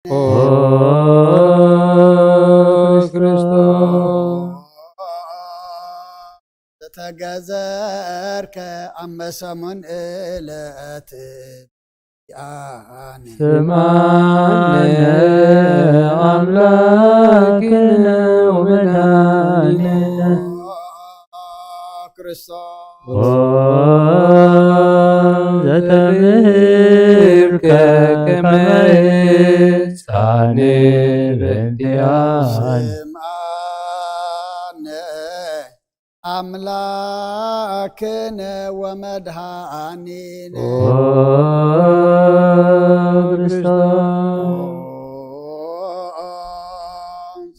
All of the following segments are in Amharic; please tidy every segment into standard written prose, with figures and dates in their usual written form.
ኦ ክርስቶስ ተገዘርከ አመሰሙን እለት ስማነ አምላክነ ወመድኃኒነ ክርስቶስ ዘተምህርከ ከመ ሕፃን በእንቲአነ ስማነ አምላክነ ወመድኃኒነ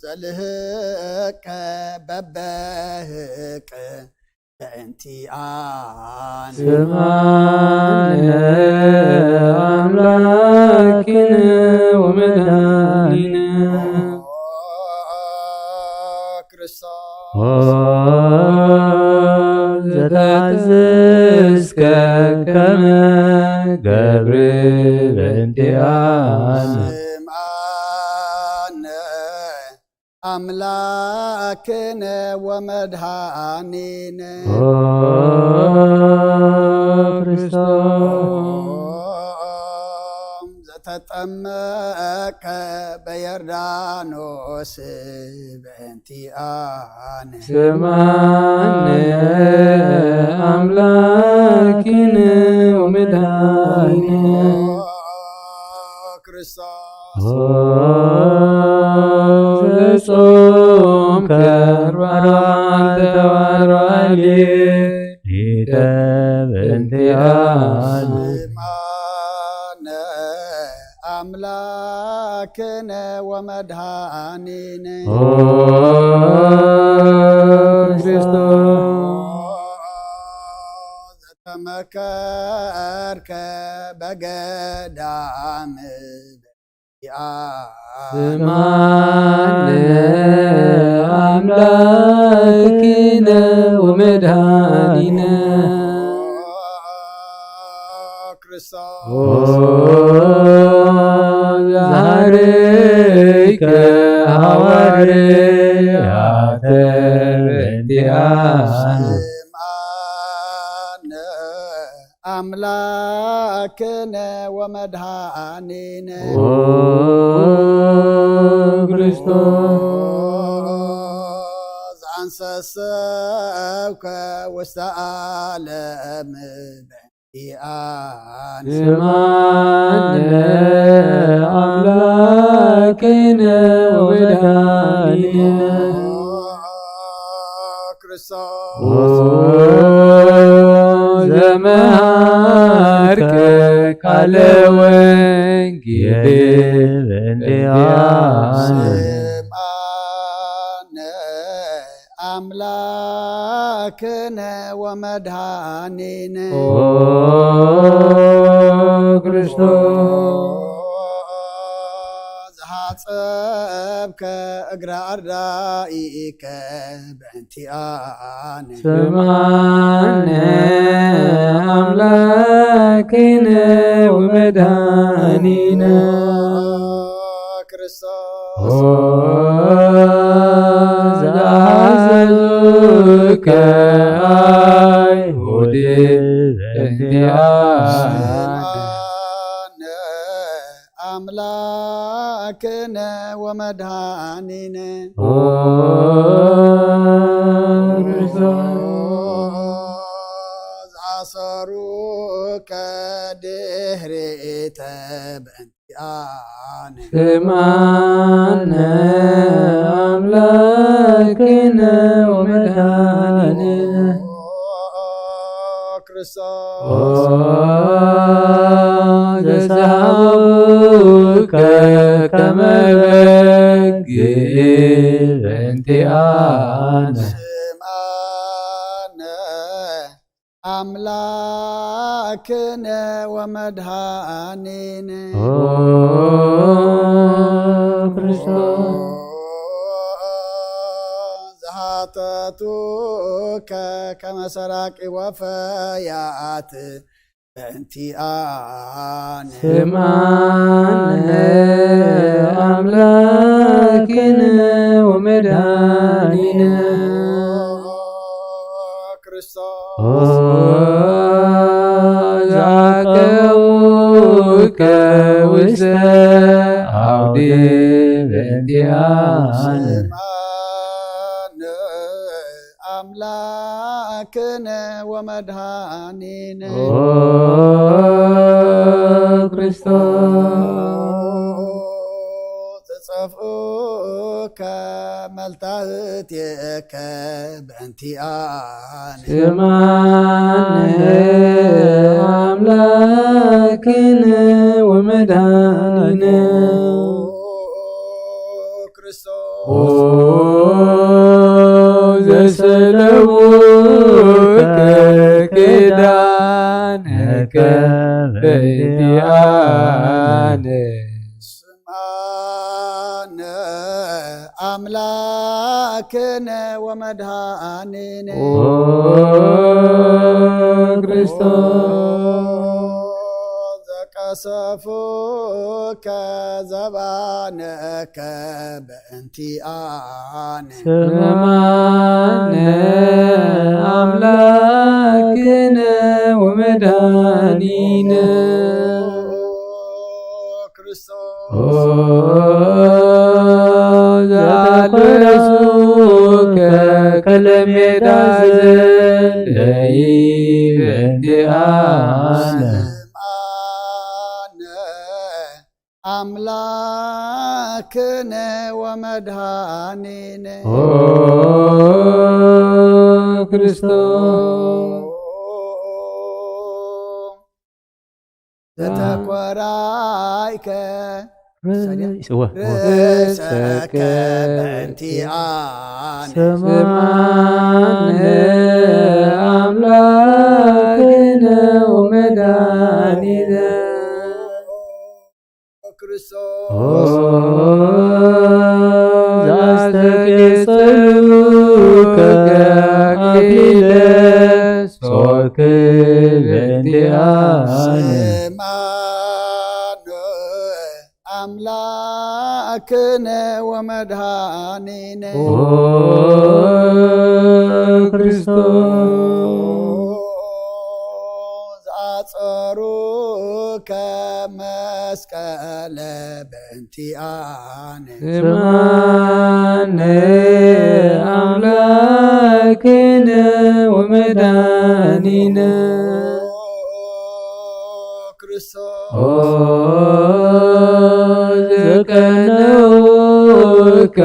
ዘልህቀ በበህቅ በእንቲአነ ስማነ አምላክነ ወመድኃኒነ ክርስቶስ ዘታዘዝከ ከመ ገብር በእንቲአነ ስምዓነ አምላክነ ወመድኃኒነ ዘተጠመቀ በዮርዳኖስ በእንቲአነ ስምዓነ አምላክነ ወመድኃኒነ ክርስቶስ ዘጾምከ አርባዕተ ሊተ በእንቲአነ ስምዓነ አምላክነ ወመድኃኒነ ዘተመከርከ በገዳም ስምዓነ አምላክነ ወመድኃኒነ ክርስቶስ ዛሬከ ሐዋርያተ በእንቲአነ ስምዓነ አምላክነ ወመድኃኒነ ክርስቶስ አንሰሰብከ ውስተ ዓለም በእንቲአነ ስምዓነ አምላክነ ወመድኃኒነ ክርስቶስ ዘመሃርከ ቃለ ወንጌል በእንቲአነ ስምዓነ አምላክነ ወመድኃኒነ ክርስቶስ ዘሐጸብከ እግረ አርዳኢከ በእንቲአነ ስምዓነ አምላክነ ወመድኃኒነ ክርስቶስ ዘአዘዙከ አይሁድ በእንቲአነ ስምዓነ አምላክነ ወመድኃኒነ ዘአሰሩከ ድኅሬተ በእንቲአነ ስምዓነ አምላክነ ወመድኃኒነ ክርስቶስ ዘሰሃቡከ ከመ በግዕ በእንቲአነ ስምዓነ አምላክነ ወመድኃኒነ ክርስቶስ ዘሃተቱከ ከመ ሰራቂ ወፈያት በእንቲአነ ስማነ አምላክነ ወመድኃኒነ ክርስቶስ ዛቀውከ ውስተ አውደ በእንቲአነ ስማነ አምላክነ ወመድኃኒነ ክርስቶስ ተጸፍኡከ መልታህትከ በእንቲአነ ስማነ አምላክነ ወመድኃኒነ ክርስቶስ ዘሰለሙከ ኪዳነከ በእንቲአነ ስማነ አምላክነ ወመድኃኒነ ክርስቶስ ዘቀሰፉከ ዘባነከ በእንቲአነ ስማነ አምላክነ ወመድኃኒነ ክርስቶስ ዘአልበሱከ ከለሜዳ ዘለይ በእንቲአነ ስማነ አምላክነ ወመድኃኒነ ክርስቶስ ዘተኰራይከ ርእሰከ በእንቲአነ ስማነ አምላክነ ወመድኃኒነ ክርስቶስ ዘአስተቄጸሉከ አክሊለ ሶክ በእንቲአነ ስማነ አምላክነ ወመድኃኒነ ክርስቶስ ዘአጸሩከ መስቀለ በእንቲአነ ስማነ አምላክነ ወመድኃኒነ ክርስቶስ ዘቀነውከ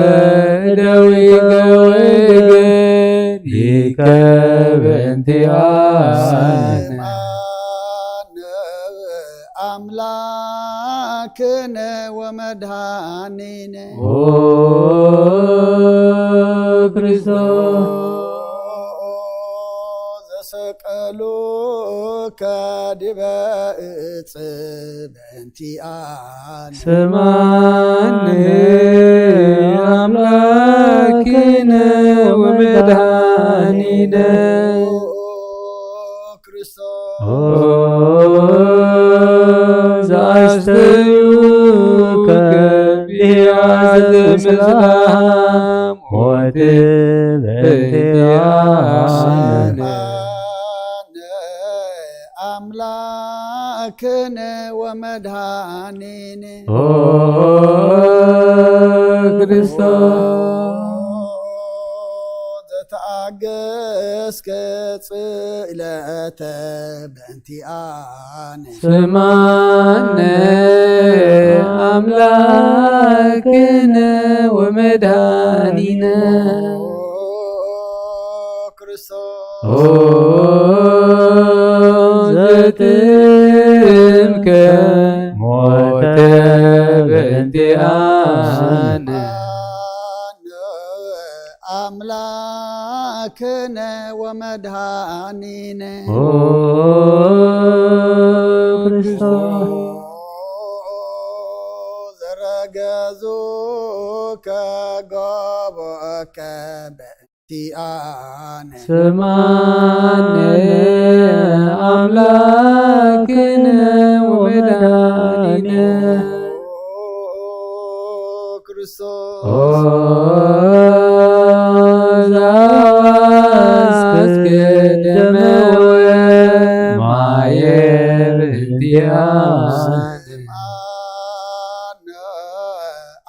ደዊከ ወገኒከ በእንቲአነ ስማነ አምላክነ ወመድኃኒነ ክርስቶስ ዘሰቀሉከ ዲበ ዕፅ በእንቲአነ ስማነ አምላክነ ወመድኃኒነ ክርስቶስ ዘአስተዩከ ቢያዘ ምስላም ሞት በእንቲአነ አምላክነ ወመድኃኒነ ክርስቶስ ዘተአገስከ ጽእለተ በእንቲአነ ስማነ አምላክነ ወመድኃኒነ ክርስቶስ ዘጥምከ ሞተ በእንቲአነ አምላክነ ወመድኃኒነ ክርስቶስ ዘረገዙከ ገቦከ በእንቲአነ ስማነ አምላክነ ወመድኃኒነ ክርስቶስ ዘአስቀደመ ወማየ በእንቲአነ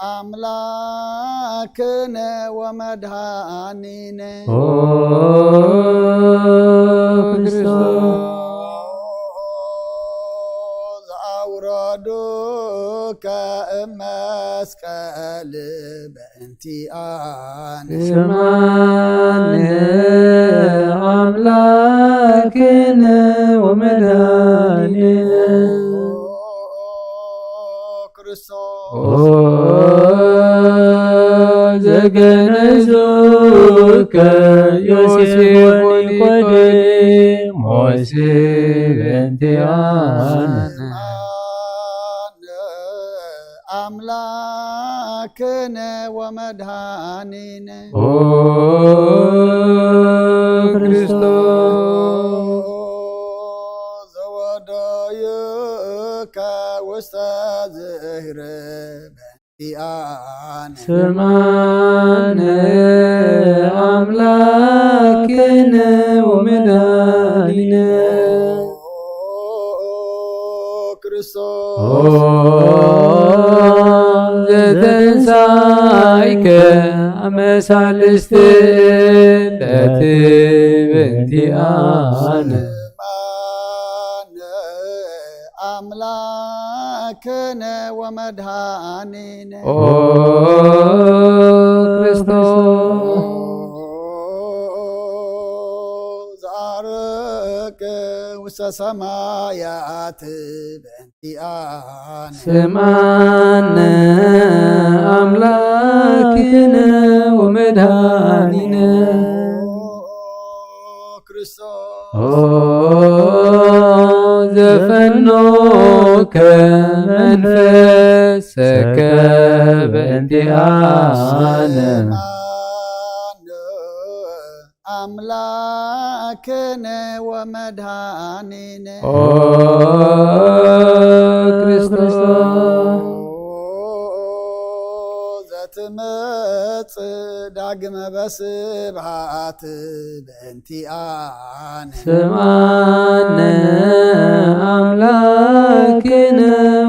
አምላክነ ወመድኃኒነ ክርስቶስ ዘአውረዱከ እመስቀል በእንቲአነ ስማነ አምላክነ ወመድኃኒነ ዘገነዙከ ዮሴፍ ወኒቆዲሞስ በእንቲአነ አምላክነ ወመድኃኒነ ክርስቶስ ዘወደዩከ ውስተ ዝህረ በእንቲአነ ስማነ አምላክነ ወመድኃኒነ ክርስቶስ ዘተንሣእከ አመሳልስት ዕለት በእንቲአነ አምላክነ ወመድኃኒነ ክርስቶስ ዘአርቅ ውስተ ሰማያት በእንቲአነ ስማነ አምላክነ ወመድኃኒነ ክርስቶስ ዘፈኖከ መንፈሰከ በእንቲአነ አምላክነ ወመድኃኒነ ክርስቶስ ዘትመጽእ ዳግመ በስብሐት በእንቲአነ ስማነ አምላክነ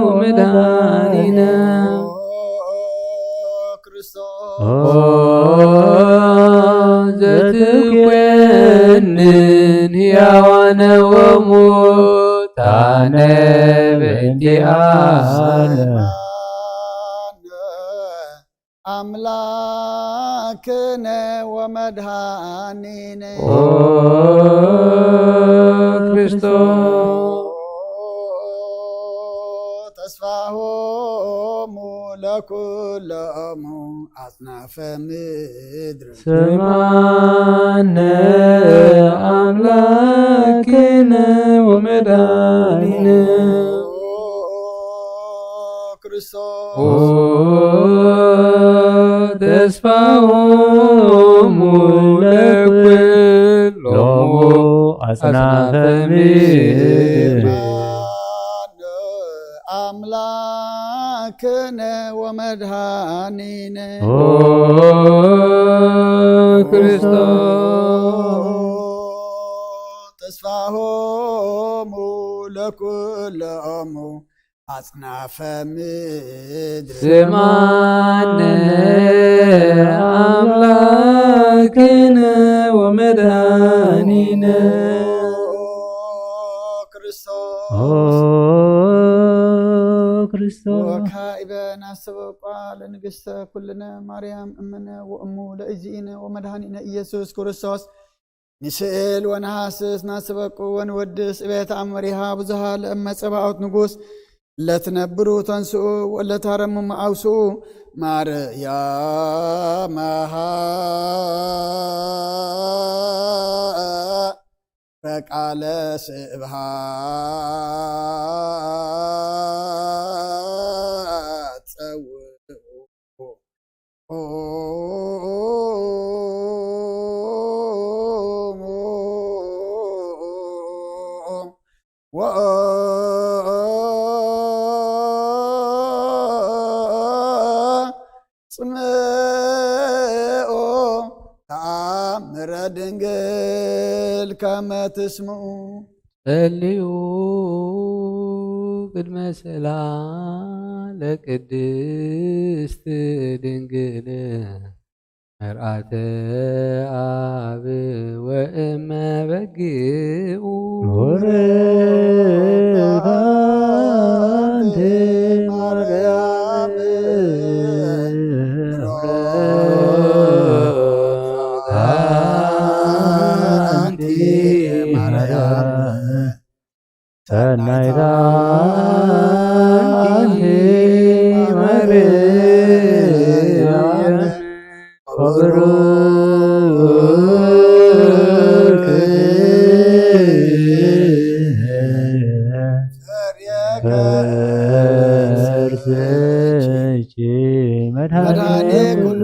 ወመድኃኒነ ክርስቶስ ዘትኮንን ሕያዋነ ወሙታነ በእንቲአነ አምላክነ ወመድኃኒነ ክርስቶስ ተስፋሆሙ ለኩሎሙ አጽናፈ ምድር ስማነ አምላክነ ወመድኃኒነ ክርስቶስ ተስፋሆሙ ለኩሎሙ አጽናፈ ምድር አምላክነ ወመድኃኒነ ክርስቶስ ተስፋሆሙ ለኩሎሙ አጽናፈ ምድር ስማነ አምላክነ ወመድኃኒነ ክርስቶስ ወካዕበ ናስበቋ ለንግሥተ ኩልነ ማርያም እምነ ወእሙ ለእግዚእነ ወመድኃኒነ ኢየሱስ ክርስቶስ ንስእል ወነሐስስ ናስበቁ ወንወድስ እቤተ አመሪሃ ብዙሃ ለእመ ጸባኦት ንጉሥ ለትነብሩ ተንስኡ ወለታረምሙ አውስኡ ማርያመሃ በቃለ ስብሐት ጸውዑ ጽምኦ ተአምረ ድንግል ከመ ትስምዑ ጸልዩ ቅድመ ሰላም ለቅድስት ድንግል መርአተ አብ ወእመ በግኡ ወረዳንተ ማርያም አንቲ ማርያም ሰናይታ አንቲ ማርያም ወብሩክ ከርሰች መድኃኔ ኩሉ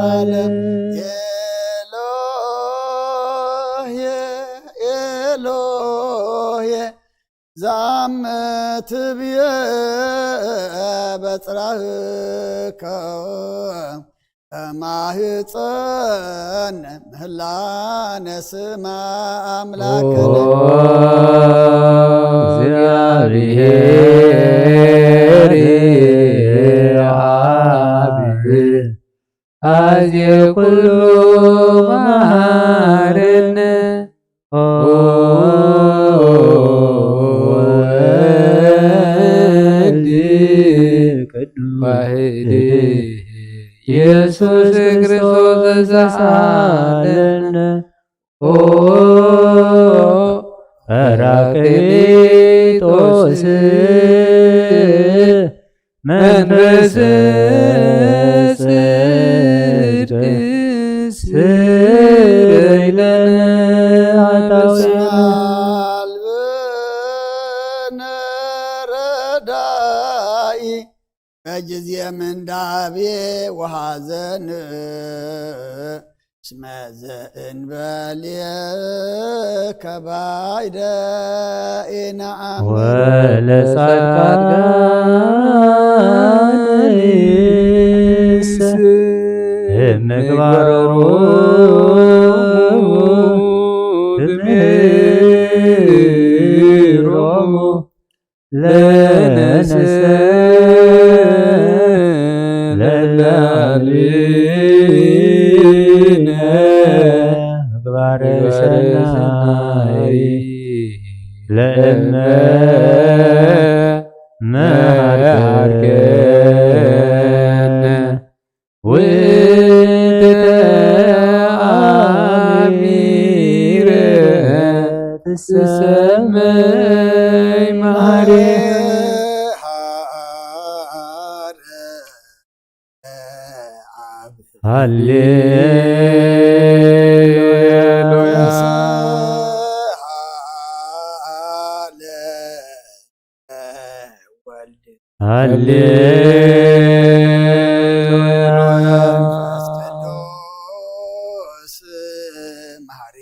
ዓለም ኤሎሄ ዘአመትብየ በጽራህከ ከማህፀን ምህላነ ስማ አምላክነ እግዚአብሔር አብ አዝየ ኩሉ መሐረነ ወወልድ ቅዱስ ዋሕድ ኢየሱስ ክርስቶስ ዘሳለነ ጰራቅሊጦስ መንፈስ ጽድቅ ስረይ ለነ አልብነ ረዳኢ በጊዜ ምንዳቤ ወሐዘን እስመ ዘእንበሌከ ባዕደ ኢነአም ወለጻድቃንስ ምግባሮሙ ትምህሮሙ ለነሰ ለላሊነ ምግባረ ሰናይ ለእመ መሃርከነ ውእተ አሚረ ትሰመይ ማርያም ሃሌሉያ ሃሌሉያ ቅዱስ መሐሪ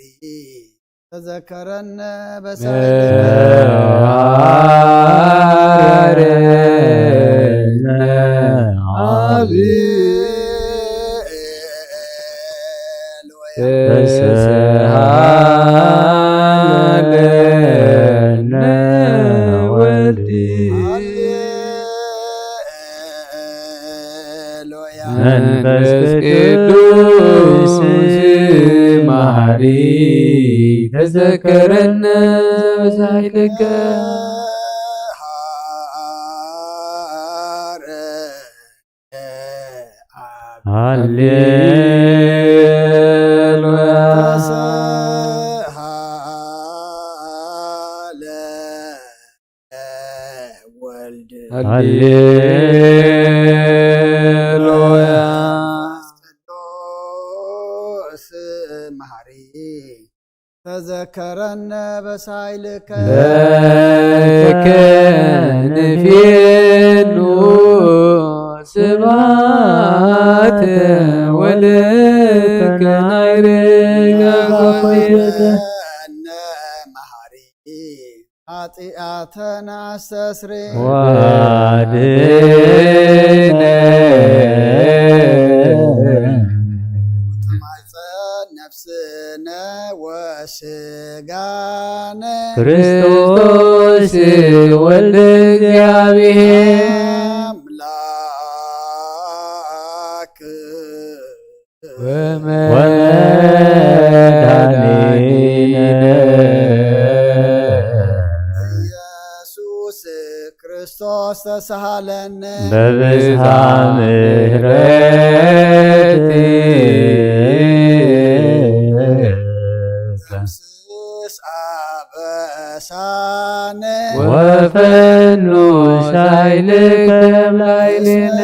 ተዘከረነ በሳይለነ አብ ተሰሃለነ ወልድ መንፈስ ቅዱስ መሐሪ ተዘከረነ በሳይለከ ሃሌሉያ ሃሌሉያ ቅዱስ መሐሪ ተዘከረነ በሳይልከ ለከ ንፌኑ ስብሐት ወለከ ናይረጋ መሐሪ ኃጢአተነ አስተስርይ ዋድነነ ክርስቶስ ወልደ እግዚአብሔር አምላክ ወመድኃኒነ ኢየሱስ ክርስቶስ ተሳሃለነ በብዝኃ ምሕረት አበሳነ ወፈኑ ሳይልከ ላዕሌነ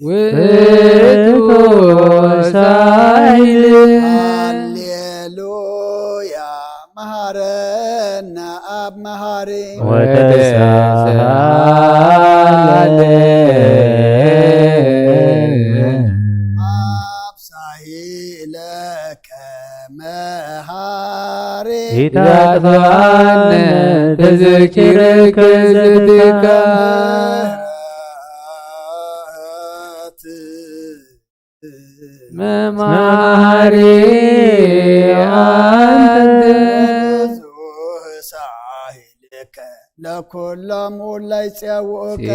ውእቱ ሳይል ሃሌሉያ መሐረነ አብ መሐሪ ወተሳሃለ አብ ሳይለከ መሐሪ ኢታጥፋነ ተዘኪረከ ዘትካ መማሪ አንተ ብዙህ ሳይልከ ለኩሎሙ ላይ ጽያውከ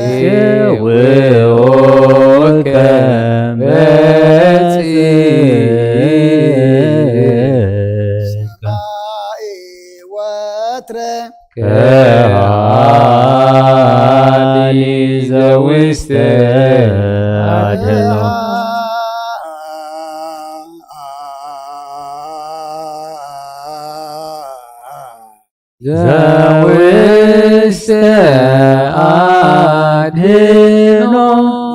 ጽውዖከ ሰማይ ወትረ ከሃሊ ዘውስተ አድኅኖ ዘውስተ አድኅኖ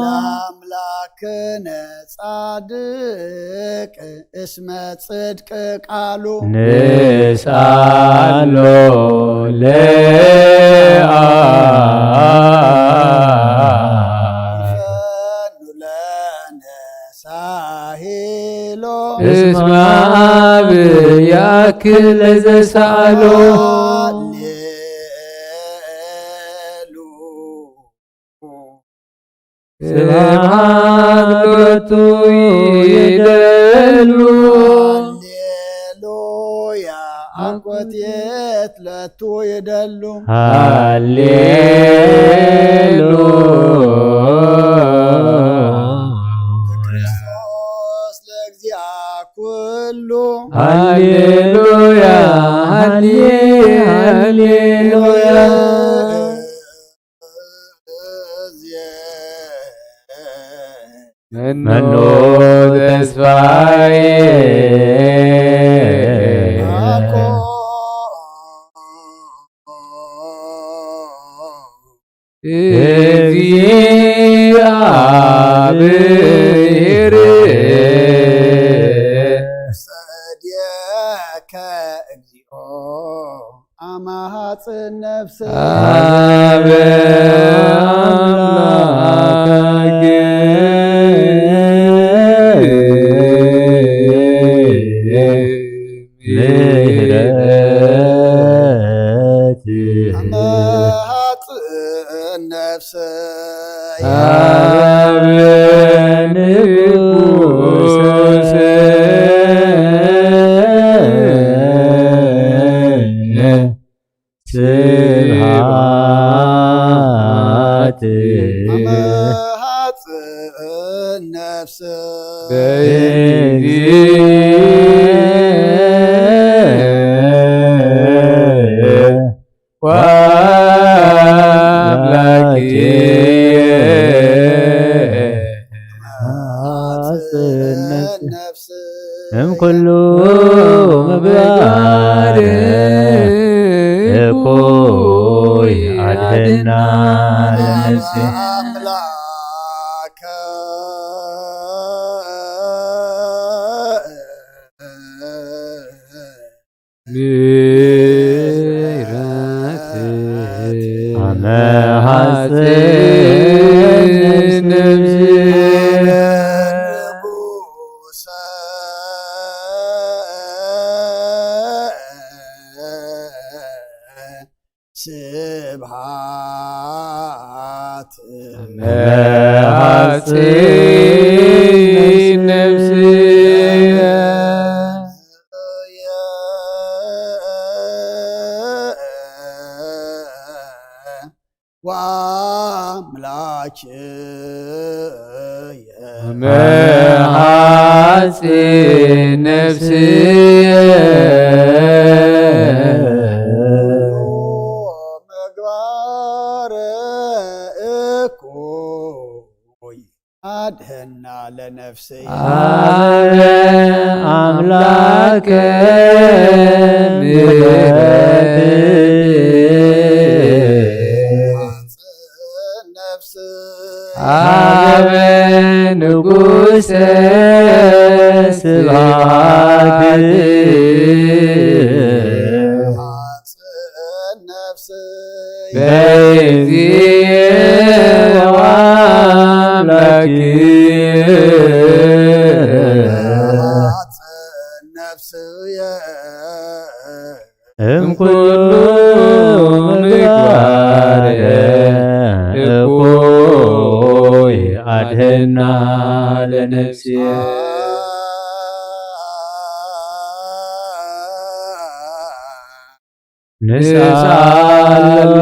ለአምላክነ ጻድቅ እስመ ጽድቅ ቃሉ ንስአሎ ፈኑ ለነ ሳሂሎ እስመ አብ ያክል ለዘሳአሎ ስብሐት ሎቱ ይደሉ ሃሌሉያ አኮቴት ለቱ ይደሉ ሃሌሉያ ክርስቶስ ለእግዚአ ኩሉ ሃሌሉያ ሃሌሉያ መኖ ተስፋዬ እግዚአብሔር ሰድየከ እግዚኦ አማሃጽን ነፍስ አበ አምላከ ምሕረት አማሃጽን ነፍስ አበ ንጉሥ ስብሐት አማሃጽን ነፍስ ነፍስ እምኩሉ ምግባር እኩይ አድኅና ለነፍሴ አምላከ ምሕረት አመ ሐጽን ነፍሴ ንጉሠ ስብሐት ሐጽን ነፍሴ ወአምላክየ መሐፂን ነፍስየ ምግባረ እኩይ አድህና ለነፍስየ አበ አምላከ ምሕረት አበ ንጉሠ ስብሐት በእግዚእ ወአምላክየ እምኩሉ ምግባረ እኩይ አድህና ለነፍስየ ንሳሎ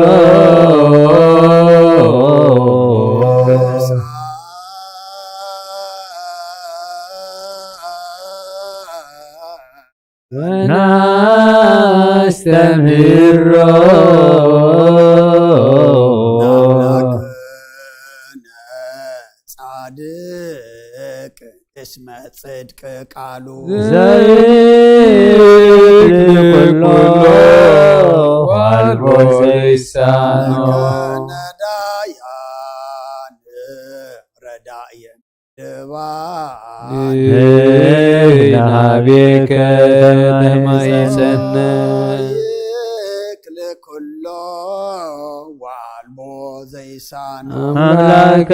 ወናስተምህሮ ጻድቅ እስመ ጽድቅ ቃሉ ዘይክል ኩሎ ወአልቦ ዘይሳኖ ነዳያን ረዳእየ ድባይ ንሃቤከ ተማይጸነ ይክል ኩሎ ወአልቦ ዘይሳኖ አምላከ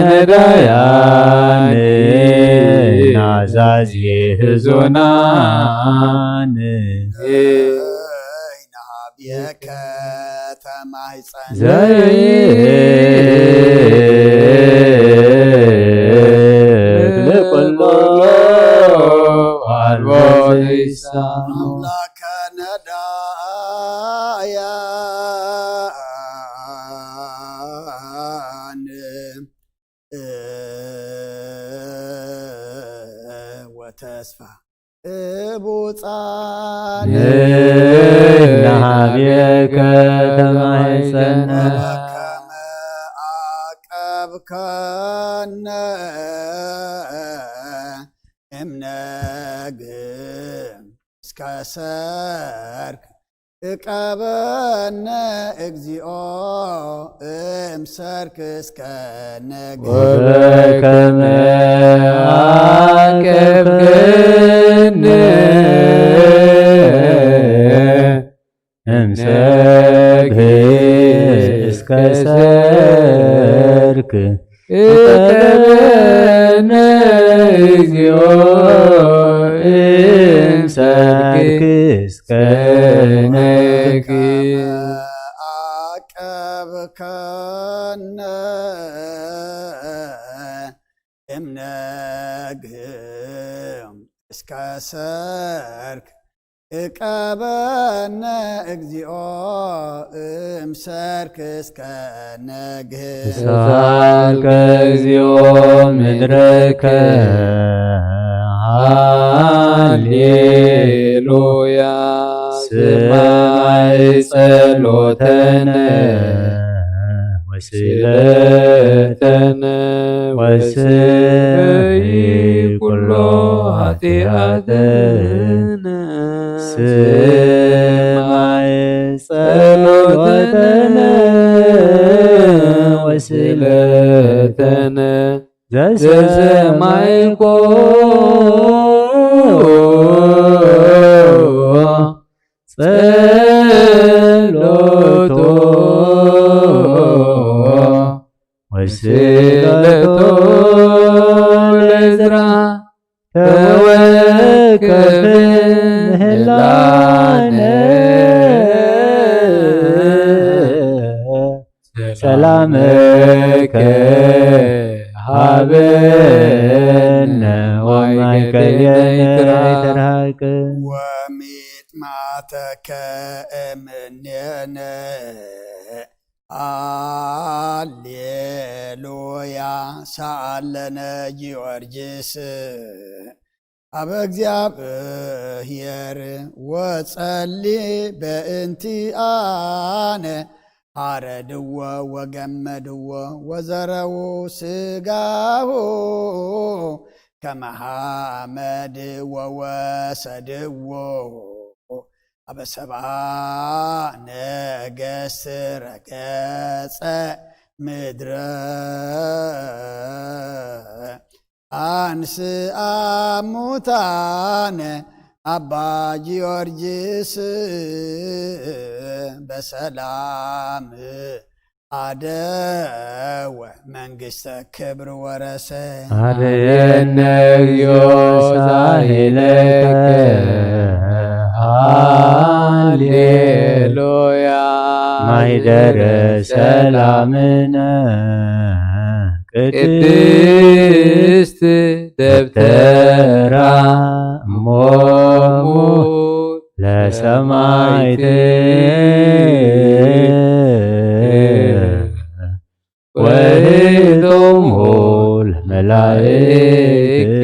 ነዳያን ናዛዚ ሕዙናን ናሃቤከ ተማይጸነ ዘይክል ኩሎ ወአልቦ ዘይሳኖ አምላከ ነዳያን ወተስፋ እቡፃን ናሃቤከ ተማይጸነ ከመ አቀብከነ እምነግም እስከ ሰርክ እቀበነ እግዚኦ እምሰርክ እስከ ነግህ ወበከመ አቀብከነ እምሰርክ እስከ ሰርክ እቀበነ እግዚኦ እምሰርክ እስከ ነግህ አቀብከነ እምነግህም እስከ ሰርክ እቀበነ እግዚኦ እምሰርክ እስከ ነግህ ሳልከ እግዚኦ ምድረከ ሃሌሉያ ስማይ ጸሎተነ ወስለተነ ወስይ ኩሎ ኃጢአተነ ስማይ ጸሎተነ ወስለተነ ዘሰማይኮ ጸሎቶ ወስለቶ ለዕዝራ ተወከፈ ምህላነ ሰላመከ ሀበነ ወማእከሌነ ይትረሃቅ ወሚጥማተከ እምኔነ ሳለነ ጊዮርጊስ አበ እግዚአብሔር ወጸሊ በእንቲአነ አረድዎ ወገመድዎ ወዘረው ስጋሁ ከመሐመድ ወወሰድዎ አበሰብአ ነገሥት ረገጸ ምድረ አንስአ ሙታነ አባ ጊዮርጊስ በሰላም አደወ መንግሥተ ክብር ወረሰ አርየነ ዮሳሂለከ ሃሌሉያ ማይደረ ሰላምነ ቅድስት ደብተራ እሞሙ ለሰማዕት ወሕቶሙ ለመላእክት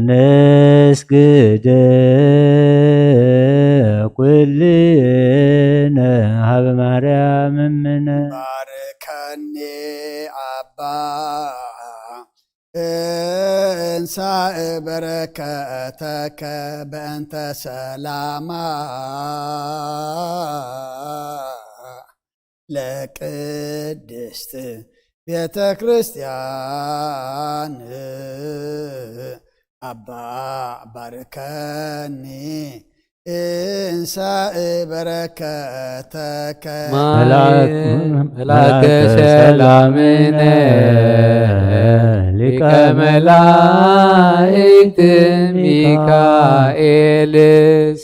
ንስግድ ኩልነ ሀበ ማርያም እምነ ባርከኒ አባ እንሳእ በረከተከ በእንተ ሰላማ ለቅድስት ቤተ ክርስቲያን አባ ባርከኒ እንሳእ በረከተከ መላከ ሰላምነ ሊቀ መላእክት ሚካኤል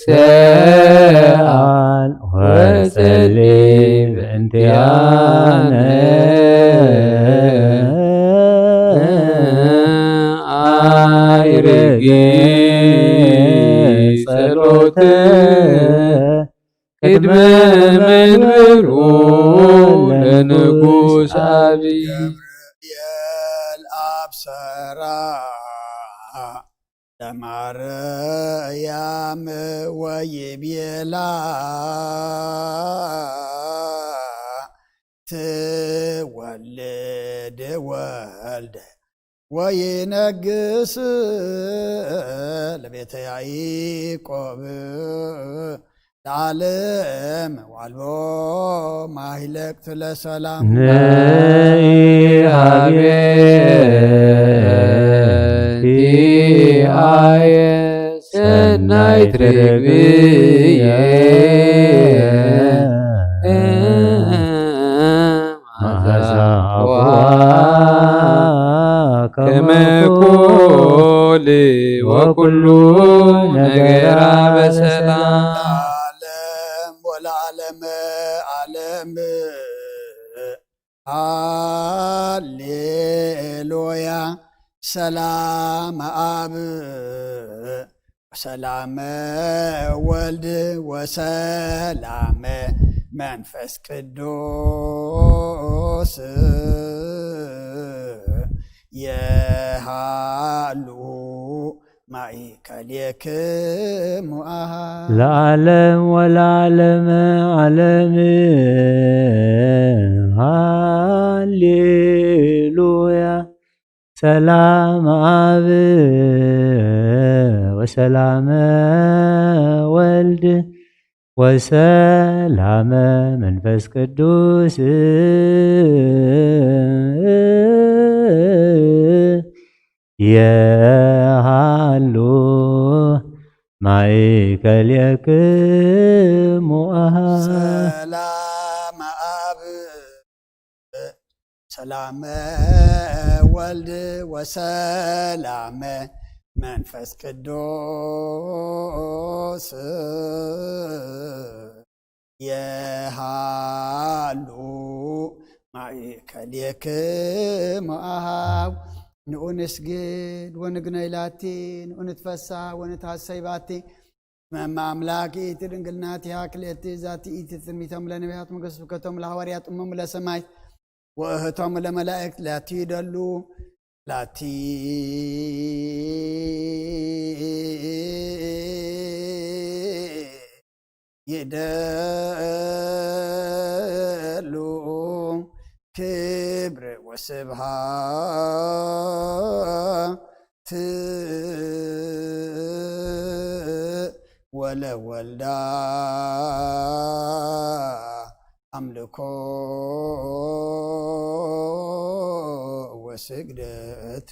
ሰአል ወጸልይ በእንቲአነ አይረጊ ጸሎተ ቅድመ መንበሩ ለንጉሥ አብይ ገብርኤል አብሰራ ለማርያም ወይቤላ ትወልድ ወልደ ወይነግስ ለቤተ ያዕቆብ ለዓለም ዋልቦ ማይለቅት ለሰላም ንኢሃቤ ሰናይት ርግብየ ማዛዋ ከመ ኩል ወኩሉ ነገራ በሰላም ዓለም ወለዓለመ ዓለም ሃሌሉያ ሰላም አብ ወሰላመ ወልድ ወሰላመ መንፈስ ቅዱስ የሃሉ ማእከሌክሙ ለዓለም ወለዓለመ ዓለም ሃሌሉያ ሰላም አብ ወሰላመ ወልድ ወሰላመ መንፈስ ቅዱስ የሃሉ ማእከሌክሙ ሰላም አብ ሰላመ ወልድ ወሰላመ መንፈስ ቅዱስ የሃሉ ማእከሌክሙ ንኡንስግድ ወንግነይ ላቲ ንኡንትፈሳ ወንትሐሰይ ባቲ አምላክ ይትድንግልናት ያክለት ዛቲ ኢትትሚተም ለነቢያት መገስ ከተም ለሐዋርያት እመም ለሰማይ ወእህቶም ለመላእክት ላቲ ይደሉ ላቲ ይደሉ ክብር ወስብሃት ወለወልዳ አምልኮ ወስግደት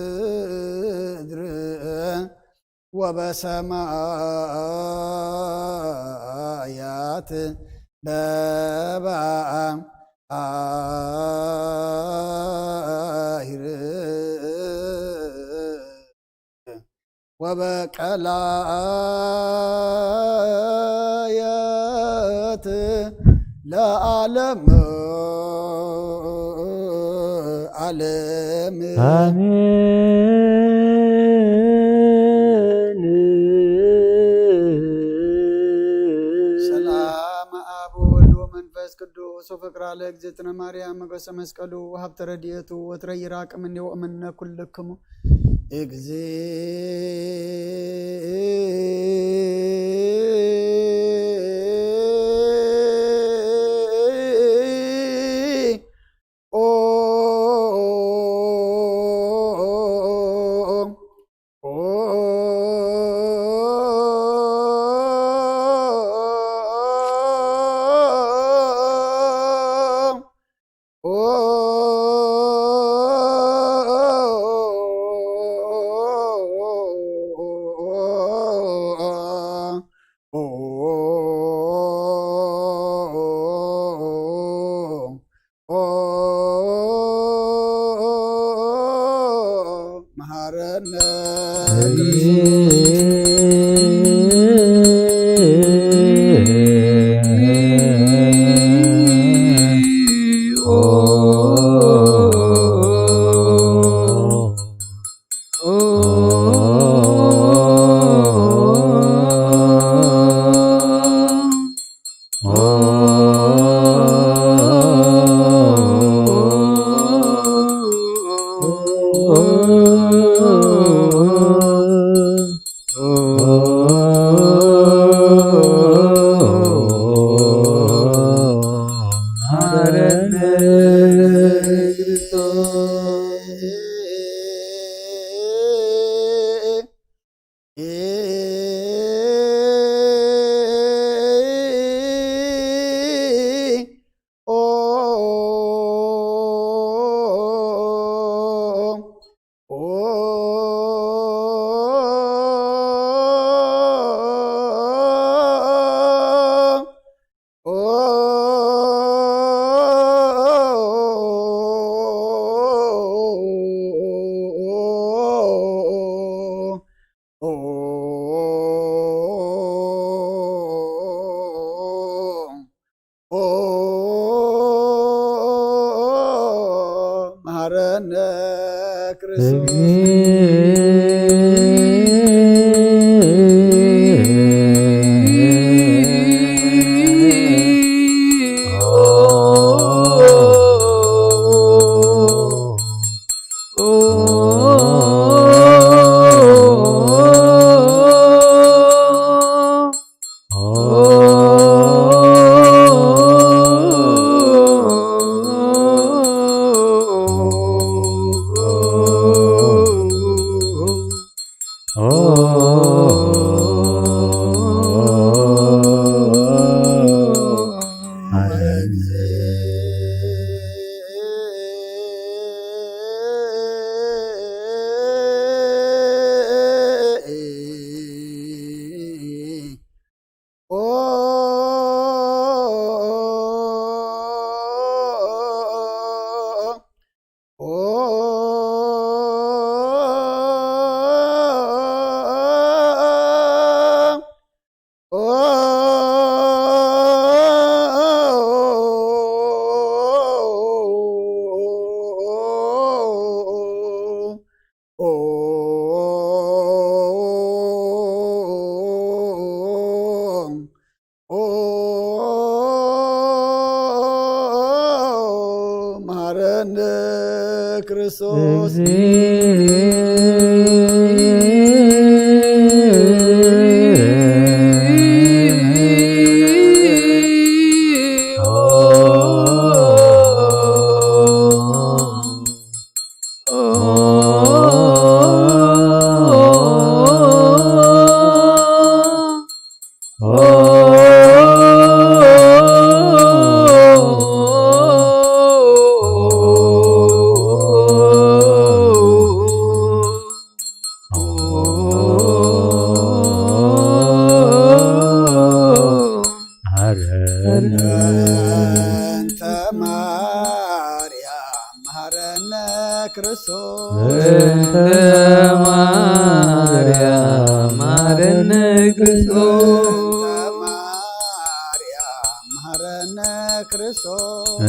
በምድር ወበሰማያት በባሕር ወበቀላያት ለዓለም ዓለም አሜን። ሰላም አብ ወወልድ ወመንፈስ ቅዱስ ወፍቅር ለእግዝእትነ ማርያም ሞገሰ መስቀሉ ወሀብተ ረድኤቱ ወትረ ይራቅ እምኔ ወእምነ ኩልክሙ መሐረነ መሐረነ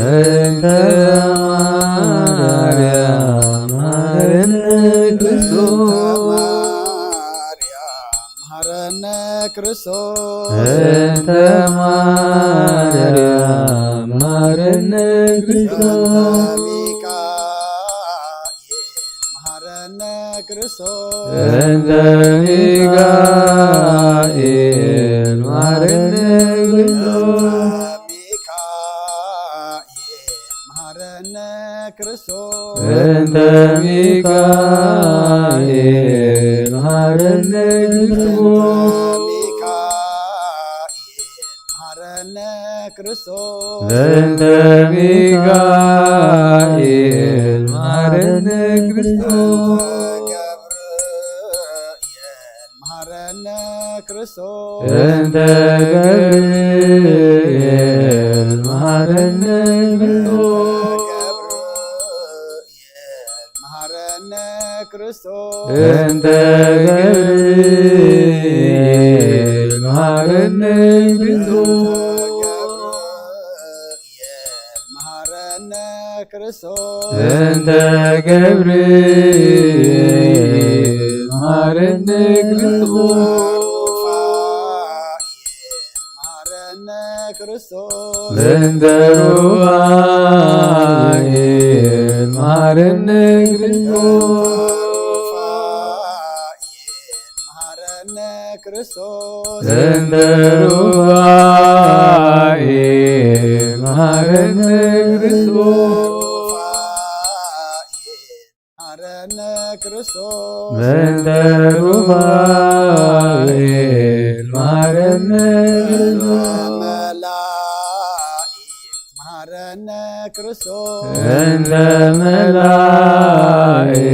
እንተ ማርያም መሐረነ ክርስቶስ እንተ ማርያም መሐረነ ክርስቶስ እንተ ሚካኤል መሐረነ ክርስቶስ እንተ ሚካኤል መሐረነ ክርስቶስ እንተ ሚካኤል መሐረነ ክርስቶስ እንተ ገብርኤል መሐረነ ክርስቶስ እንተ ገብርኤል መሐረነ ክርስቶስ እንተ ገብርኤል መሐረነ ክርስቶስ እንተ ሩፋኤል መሐረነ ክርስቶስ እንተ ሩፋኤል መሐረነ ክርስቶስ እንተ ሩፋኤል መሐረነ ክርስቶስ እንተ መላእክት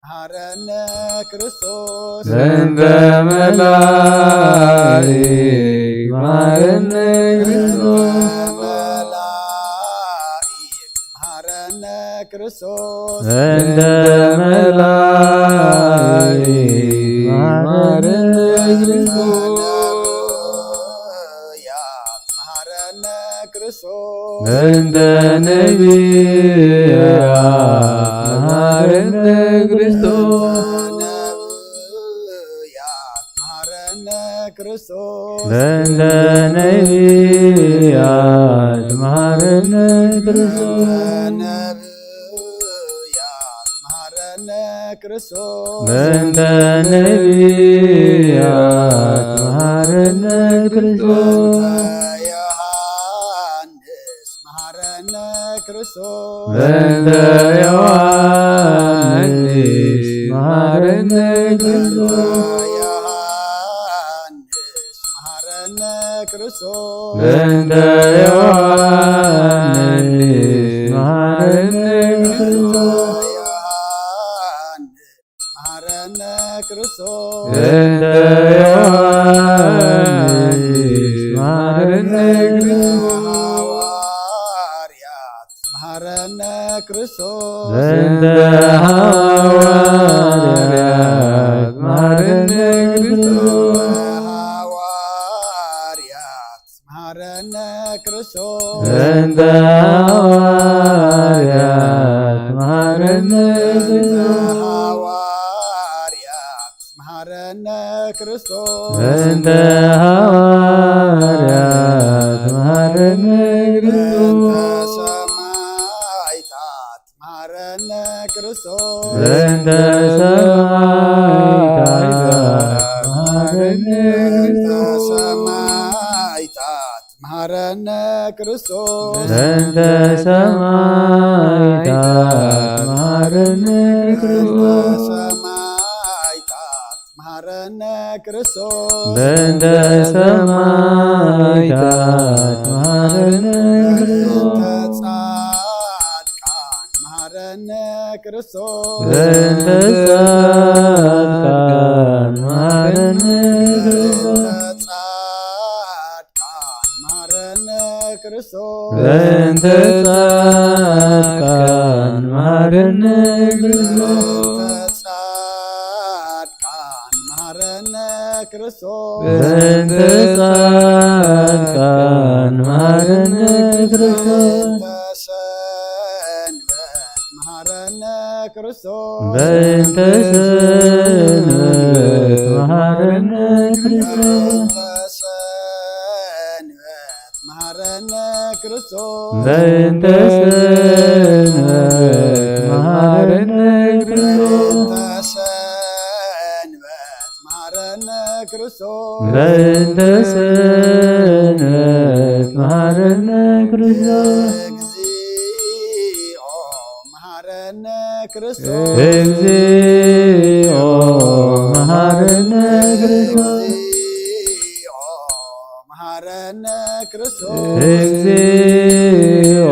መሐረነ ክርስቶስ እንተ መላእክት መሐረነ ክርስቶስ እንተ መላእክት መሐረነ ክርስቶስ እንተ ነቢያት መሐረነ ክርስቶስ እንተ ነቢያት መሐረነ ክርስቶስ እንተ ነቢያት መሐረነ ክርስቶስ ክርስቶስ እንተ ዮሐንስ መሐረነ ክርስቶስ እንተ ዮሐንስ መሐረነ ክርስቶስ እንተ ዮሐንስ መሐረነ ክርስቶስ እንተ ሐዋርያት መሐረነ ክርስቶስ እንተ ሐዋርያት መሐረነ ክርስቶስ እንተ ሐዋርያት መሐረነ ክርስቶስ እንተ ሰማዕታት መሐረነ ክርስቶስ እንተ ሰማዕታት መሐረነ ክርስቶስ ክርስቶስ እንተ ሰማዕታት መሐረነ ክርስቶስ እንተ ጻድቃን መሐረነ ክርስቶስ እንተ ጻድቃን መሐረነ ክርስቶስ ክርስቶስ በእንተ ጻድቃን መሐረነ ክርስቶስ መሐረነ ክርስቶስ በእንተ ሰንበት መሐረነ ክርስቶስ መሐረነ ክርስቶስ በእንተ ሰንበት መሐረነ ክርስቶስ መሐረነ ክርስቶስ በእንተ ሰንበት መሐረነ ክርስቶስ እግዚኦ መሐረነ ክርስቶስ እግዚኦ መሐረነ ክርስቶስ መሐረነ ክርስቶስ እግዚኦ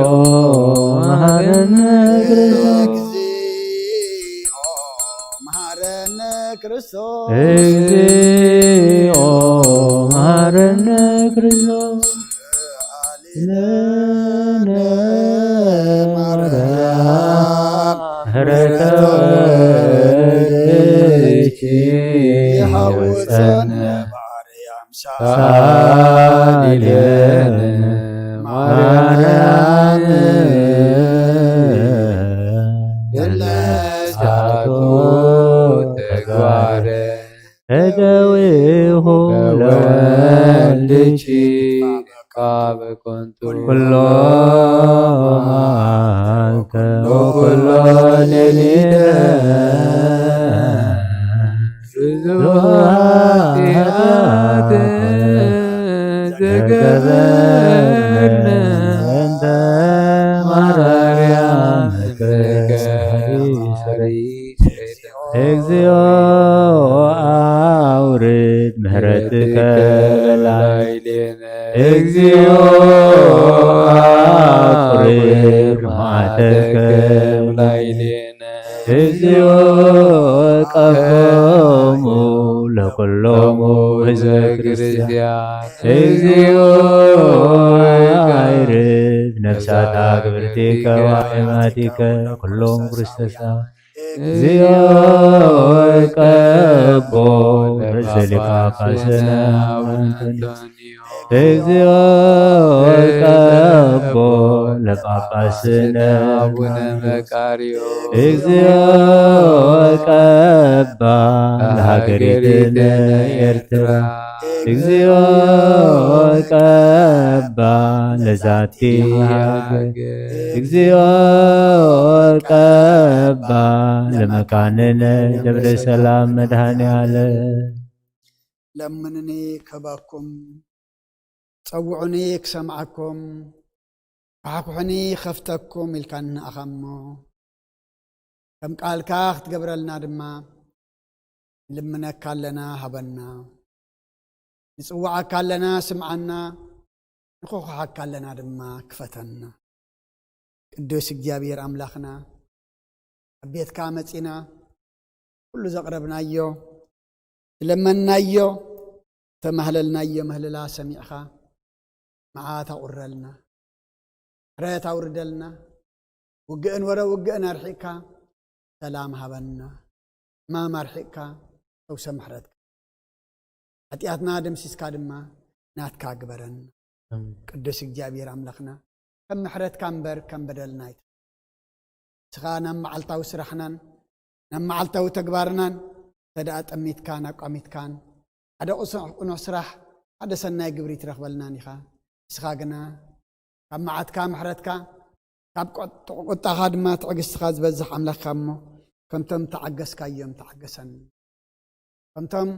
መሐረነ ክርስቶስ እግዚኦ መሐረነ ክርስቶስ እግዚኦ መሐረነ ክርስቶስ ለነ ማርያም ምህረተ ወልድኪ የሐወፀነ ማርያም ሳሊለነ ማርያም ገለጻቶ ተግባረ ተደዊሁ ለወልድኪ ቃበ ኮንቱ ኩሎ መዓልተ ወኩሎ ሌሊተ ብዙኃት ዘገበርነ እንተ ማርያም እግዚኦ አውርድ ምህረትከ ላዕሌነ እግዚኦ አውርድ መዓተከ ላዕሌነ እግዚኦ ቀፎሙ ለኵሎሙ ሕዝበ ክርስቲያን እግዚኦ አይርድ ነፍሳታ ግብርቲከ ወአእማቲከ ኩሎሙ ክርስቶሳን እግዚኦ ቀቦ ርእሰ ጳጳስነ አንቶንዮ እግዚኦ ቀቦ ለጳጳስነ አቡነ መቃርዮስ እግዚኦ ቀባ ለሀገሪትነ ኤርትራ እግዚኦ ቀባ ለዛቲ ሀገር እግዚኦ ቀባ ለመካንነ ደብረ ሰላም መድኃኔዓለም ለምንኒ ከባኩም ፀውዑኒ ክሰምዓኩም ባሕኩሕኒ ከፍተኩም ኢልካ ንኣኸሞ ከም ቃልካ ክትገብረልና ድማ ልምነካ ኣለና ሃበና ንፅዋዓካ ኣለና ስምዓና ንኽኹሓካ ኣለና ድማ ክፈተና ቅዱስ እግዚኣብሔር ኣምላኽና ኣብ ቤትካ መፂና ኩሉ ዘቕረብናዮ ዝለመናዮ ተማህለልናዮ ምህልላ ሰሚዕኻ መዓት ኣቁረልና ምሕረት ኣውርደልና ውግእን ወረ ውግእን ኣርሒቕካ ሰላም ሃበና ሕማም ኣርሒቕካ ፈውሰ ምሕረትካ ኃጢአትና ደምሲስካ ድማ ናትካ ግበረና ቅዱስ እግዚአብሔር አምላክና ከም ምሕረትካ እምበር ከም በደልና አይት ስኻ ናብ መዓልታዊ ስራሕናን ናብ መዓልታዊ ተግባርናን ተዳኣ ጠሚትካን ኣቋሚትካን ሓደ ቁኖ ስራሕ ሓደ ሰናይ ግብሪ ትረኽበልናን ኢኻ ስኻ ግና ካብ መዓትካ ምሕረትካ ካብ ቁጣኻ ድማ ትዕግስትኻ ዝበዝሕ ኣምላኽካ እሞ ከምቶም ተዓገስካዮም ተዓገሰን ከምቶም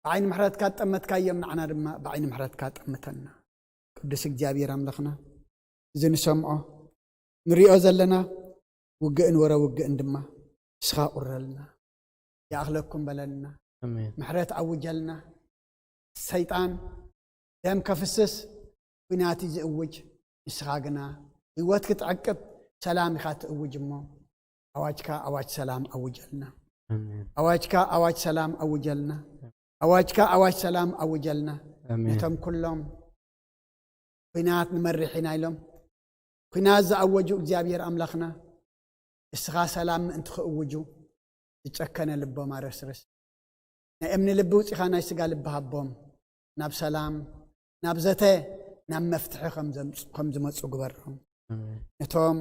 بعين محرات كات تمت كايم نعنا دما بعين محرات كات تمتنا قدس እግዚአብሔር አምላክና ዝን ሰምዖ ንሪኦ ዘለና ውግእን ወረ ውግእን ድማ ስኻ ቁረልና ያኽለኩም በለና አሜን محرات አውጀልና ሰይጣን ደም ከፍስስ ብናቲ ዝእውጅ ስኻ ግና ህይወት ክትዕቅብ ሰላም ኢኻ ትእውጅሞ አዋጅካ አዋጅ ሰላም አውጀልና አሜን አዋጅካ አዋጅ ሰላም አውጀልና أواجك أواج سلام أوجلنا نتم كلهم قنات نمرحنا لهم قنات زأوجوا እግዚአብሔር أملاخنا إسغا سلام أنت أوجوا تشكنا لبا ما رسرس نأمن لبوت إخانا يسقى لبهابهم ناب سلام ناب زته ناب مفتح خمز مصر قبرهم نتوم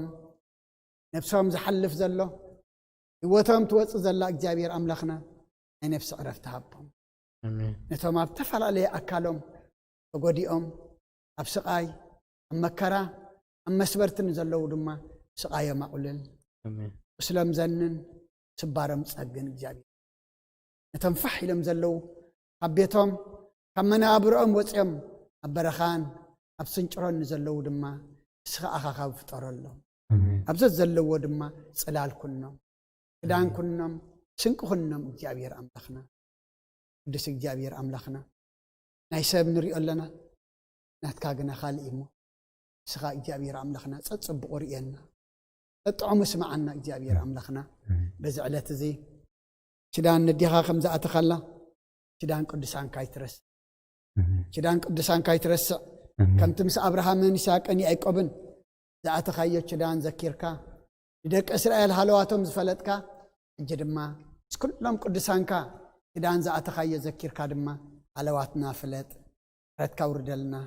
نفسهم زحلف زلو يوتهم توص زلا إجابير أملاخنا أي نفس عرفت هابهم نتوم أبتفعل عليه أكالهم وقوديهم أبسقاي أمكرا أمسبرتن زلو دما سقايا معقولل وسلام زنن سبارم تسقن إجابير نتوم فحيلم زلو حبيتهم كمنا أبرأم وصيم أبرخان أبسنجرون نزلو دما سخا أخاخا بفطر الله أبزت زلو دما صلال كنم كدان كنم سنك كنم إجابير أملاخنا قدس إجابير أملاخنا نايساب نريق لنا ناتكاقنا خالي إمو سخا إجابير أملاخنا تصب قرئينا تطعم اسمعنا إجابير أملاخنا بزعلت زي شدان نديها خمزة أتخلى شدان قدسان كايترس شدان قدسان كايترس كم تمس أبراهام نساك أني أيقبن زعت خيّت شدان ذكركا يدك إسرائيل حلواتهم زفلتكا جدما كلهم قدسانكا شدان زعت خيّت ذكركا دما حلواتنا فلت ردكا وردلنا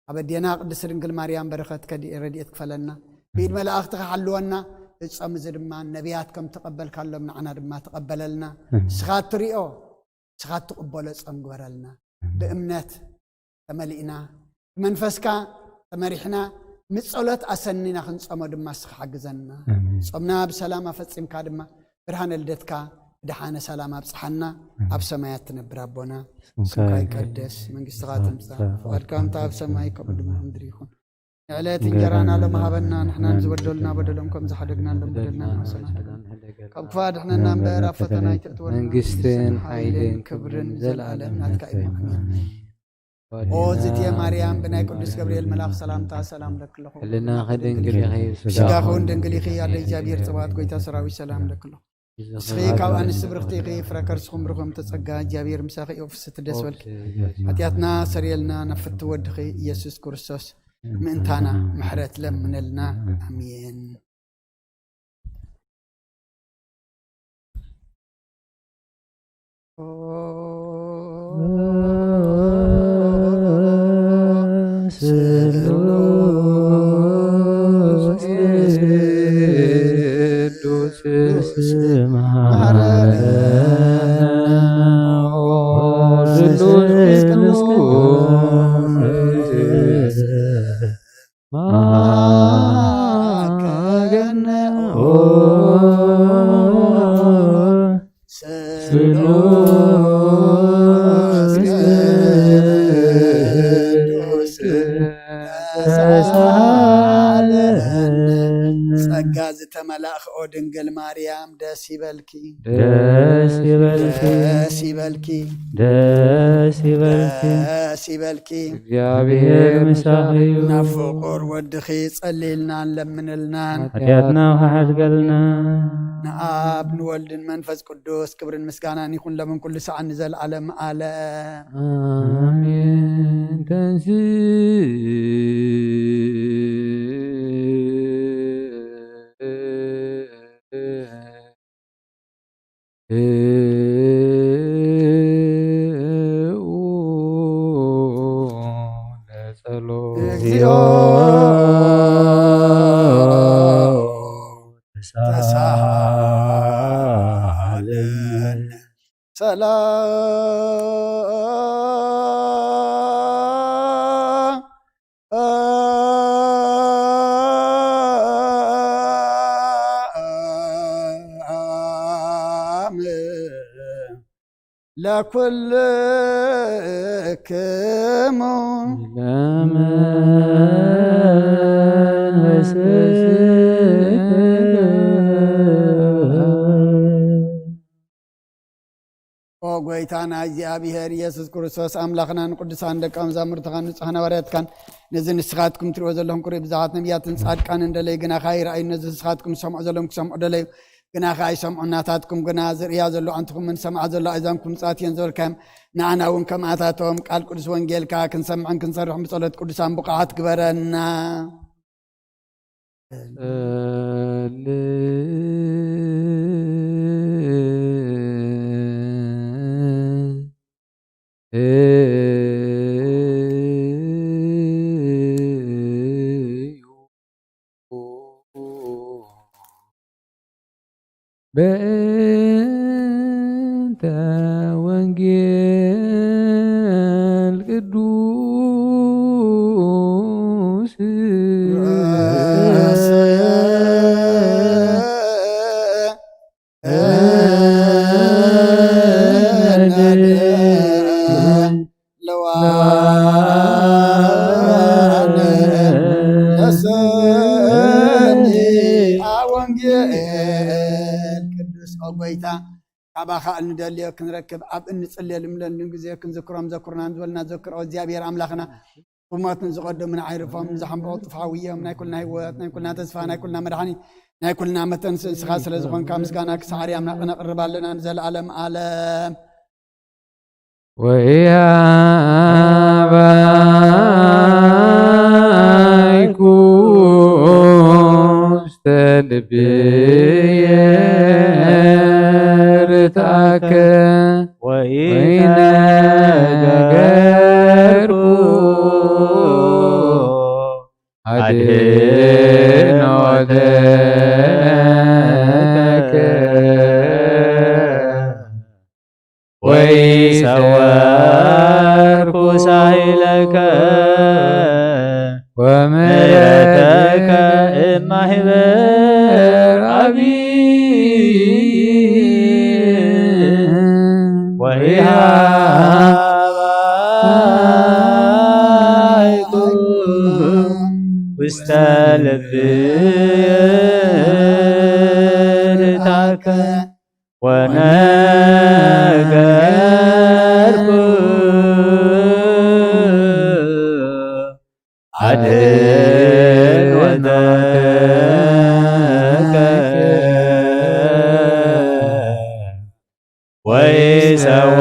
أبدينا قدس رنقل مريم برختك دي رديت كفلنا بيد ملاختك حلونا اتصام زدما نبياتكم تقبل كلهم معنا دما تقبل لنا سخات تريئو سخات تقبل اتصام قبرلنا بأمنات تملئنا منفسكا تمريحنا متصولت أسننا خنصمو دما سخ حقزنا صمنا بسلامة فتصيم كادما برهان الدتكا دحانا سلامة بصحنا أبسمايات نبرابونا سمكاي قدس من قستغات مصا فقد كامتا أبسماي كبدما مدريخون علات انجرانا لما هبنا نحنا نزودلنا بدلهم زحدقنا لهم بدلنا مسنا كبفاد احنا نمبر فتنا يتأتون من قستين حيلين كبرن زل عالم ناتكاي أو زيت يا مريم بناء قدس جبريل ملاك سلام تا سلام لك الله لنا خدين قليخي شجاعون دنقليخي على جابير صبات قوي تسراوي سلام لك الله سخيك أو أن السبرختي غي فركرس خمرهم تسقى جابير مساخي أوفس تدسول حتياتنا سريلنا نفت ودخي يسوع كريستوس من تانا محرت لم لنا أمين تملاخ أودنجل مريم داسيبلكي እግዚአብሔር ምሳኺዩ نفقر ودخي صليلنا لمنلنا ኃጢአትና ወሓዝገልና نآب نولد منفس قدوس كبر المسكانة يكون لمن كل ساعة نزل على مآلا آمين تنسي لكل كمو وقويتانا እግዚአብሔር ኢየሱስ ክርስቶስ አምላኽናን ቅዱሳን ደቀ መዛሙርትኻን ንጹሐን ሐዋርያት ካን ነዚ ንስኻትኩም ትሪእዎ ዘለኹም ቁሩብ ብዙሓት ነቢያትን ጻድቃን እንደለይ ግና ካይረኣዩ ነዚ ንስኻትኩም ሰምዑ ዘለኹም ክሰምዑ ደለዩ ግና ካይሰምዑ ናታትኩም ግና ዝርያ ዘሎ አንትኩም ምን ሰምዓ ዘሎ ኣዛንኩም ጻትየን ዝበልካዮም ንዓና እውን ከምኣታቶም ቃል ቅዱስ ወንጌልካ ክንሰምዕን ክንሰርሕን ብጸሎት ቅዱሳን ብቕዓት ግበረና በእንተ ወንጌል ቅዱስ ጎይታ ካባኻ እንደልዮ ክንረክብ ኣብ እንጽልየሉ ጊዜ ክንዝክሮም ዘኩርናን ዝበልና ዘክሮ እግዚአብሔር ኣምላኽና ብሞትን ዝቐደሙን ዓይርፎም ዝሓንበቑ ጥፍዓውዮም ናይ ኩልና ህይወት ናይ ኩልና ተስፋ ናይ ኩልና መድሓኒት ናይ ኩልና መተንስ እንስኻ ስለ ዝኾንካ ምስጋና ክሳዕር ኣምላኽ ነቕርብ ኣለና ንዘለዓለም ዓለም ወያባይኩ ውስተ ልብየ ርታከ ወኢነገርኩ አድኅኖተከ ወኢሰወርኩ ሳይለከ ወምሕረተከ እማሕበር አቢይ ወኢሃባይኩ ውስተ ልብየ ርታከ ወነገርኩ አድኅኖተከ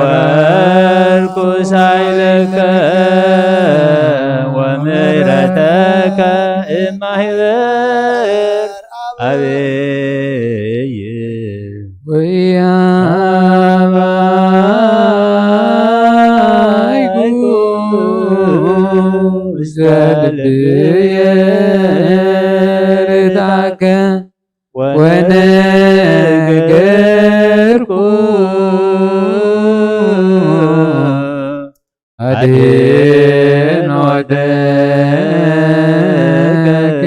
ወኢሰወርኩ ሳይለከ ወምሕረተከ እማሕበር አቢይ ወያባይኩ ውስተ ልብየ ርታከ ወነገርኩ አድኅኖተከ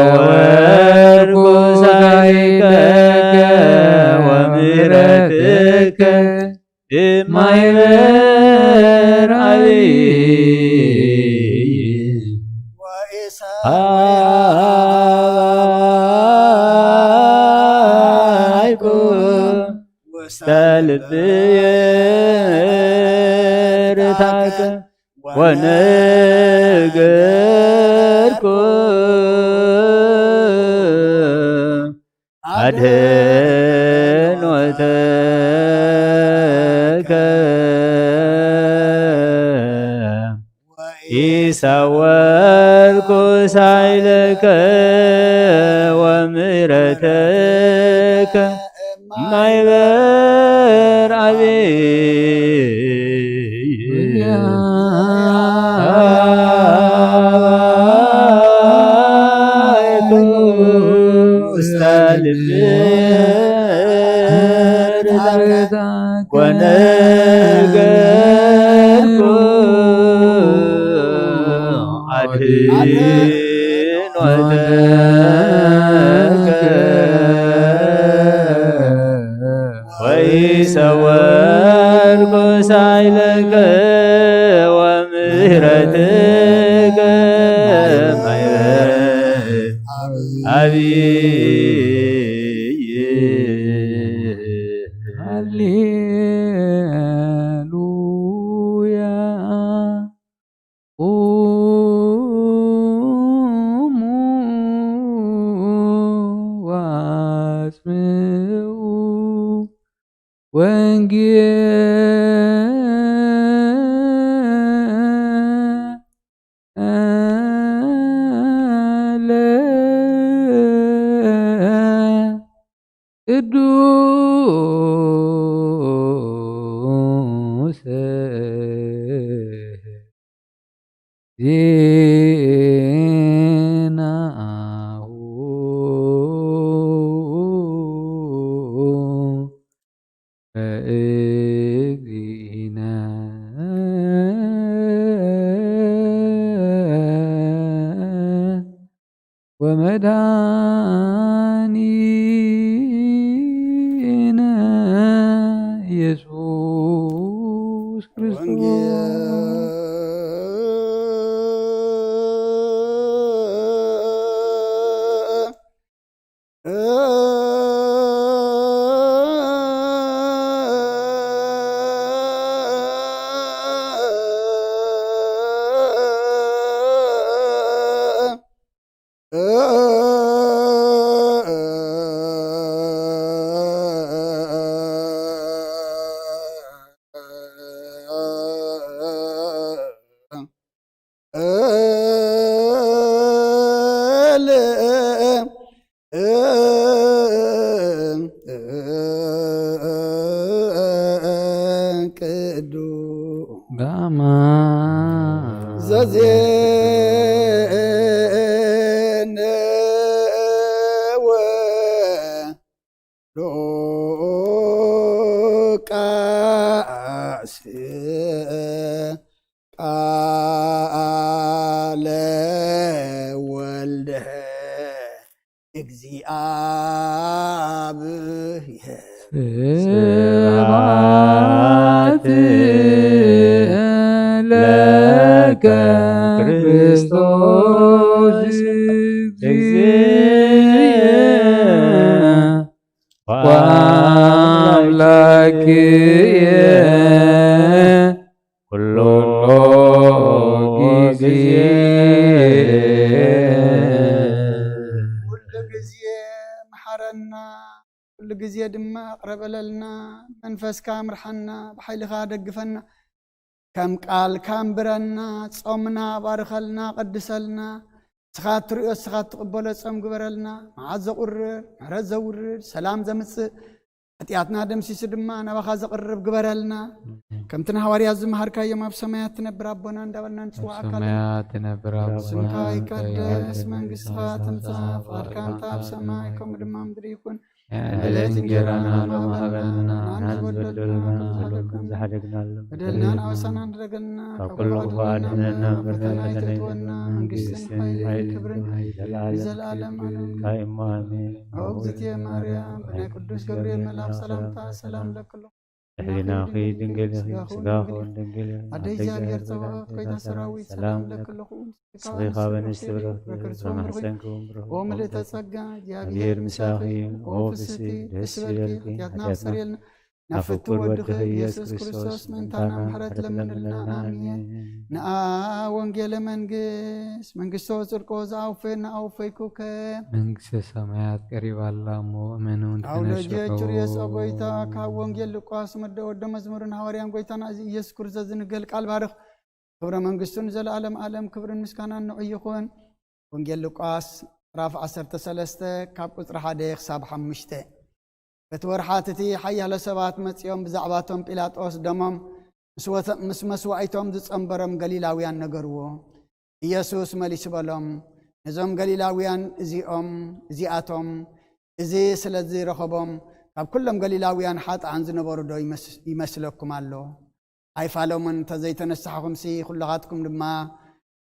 ወኢሰወርኩ ሳይለከ ወምሕረተከ እማሕበር አቢይ ወኢሰወርኩ ውስተ ልብየ ርታከ ወነገርኩ አድኅኖተከ ኢሰወርኩ ሳይለከ ወምሕረተከ እማሕበር አቢይ ውስተ ልብየ ርታከ ወነገርኩ አድኅኖተከ ወኢሰወርኩ ሳይለከ ወምሕረተከ እማሕበር አቢይ ሃሌሉያ ቁሙ ወአጽምዑ ወንጌለ ቅዱስ ዜናሁ ወመድኃኒነ ኢየሱስ ክርስቶስ ጋማ ዘዜነወ ሉቃስ ቃለ ወልደ እግዚአብሔር ስብሐት ለከ ክርስቶስ እግዚእ ወአምላክየ ኩሎ ጊዜ ኩሉ ጊዜ መሐረና ኩሉ ጊዜ ድማ አቅረበለልና መንፈስካ ምርሐና ብሓይልኻ ደግፈና ከም ቃል ካንብረና ጾምና ባርኸልና ቀድሰልና ስኻ ትሪኦ ስኻ ትቕበሎ ጾም ግበረልና መዓዝ ዘቁርብ ምሕረት ዘውርድ ሰላም ዘምፅእ ኃጢአትና ደምሲሱ ድማ ናባኻ ዘቕርብ ግበረልና ከምቲ ንሐዋርያት ዝመሃርካዮም ኣብ ሰማያት ትነብር ኣቦና እንዳበልና ንፅዋዕካ ስምካ ይቀደስ መንግስትኻ ትምጻእ ፈቃድካ ኣብ ሰማይ ከምኡ ድማ ምድሪ ይኩን ዕለት እንጀራና ሎሚ ሃበና ናንበደልና በደልናን ኣወሳና ንደረገልና ካብ ኩሉ ክፋድነና ምርተናይተትወና መንግስትን ኃይልን ክብርን ዘለዓለም ካይሞ አሜን እግዝእትየ ማርያም ብናይ ቅዱስ ገብርኤል መልአክ ሰላምታ ሰላም ለክሎ ሕሊናኺ ድንግል ስጋኹ ድንግል ኣደይ እግዚአብሔር ፀባኦት ኮይታ ሰራዊት ሰላም ለክልኹ ስኺኻ በንስቲ ብረኽቲ ብማሕፀንክውን ብረኽቲ ኦ ምልእተ ጸጋ እግዚአብሔር ምሳኺ ኦ ፍስቲ ደስ ይበልኪ ኃጢአትና ናብ ፍቱር ወድኺ ኢየሱስ ክርስቶስ ምእንታና ምሕረት ለምንልና ኣሜን ንኣ ወንጌለ መንግስቶ ጽድቆ ዝኣውፈየና ኣውፈይኩከ መንግስተ ሰማያት ቀሪባላ እሞ እመኑን ኣውለጀ ጭርየስ ጎይታ ካብ ወንጌል ሉቃስ ወደ መዝሙርን ሐዋርያን ጎይታና እዚ ኢየሱስ ክርስቶስ ዝንገል ቃል ባርኽ ክብረ መንግስቱን ዘለዓለም ዓለም ክብርን ምስጋናን ንዑ ይኹን ወንጌል ሉቃስ ምዕራፍ 13 ካብ ቁፅሪ 1 ክሳብ 5 በትወርሓት እቲ ሓያሎ ሰባት መጺኦም ብዛዕባቶም ጲላጦስ ደሞም ምስ መስዋዕቶም ዝጸንበሮም ገሊላውያን ነገርዎ ኢየሱስ መሊሱ በሎም ነዞም ገሊላውያን እዚኣቶም እዚ ስለ ዝረኸቦም ካብ ኩሎም ገሊላውያን ሓጥኣን ዝነበሩ ዶ ይመስለኩም ኣሎ ኣይፋሎምን እንተዘይተነሳሕኹምሲ ኩላኻትኩም ድማ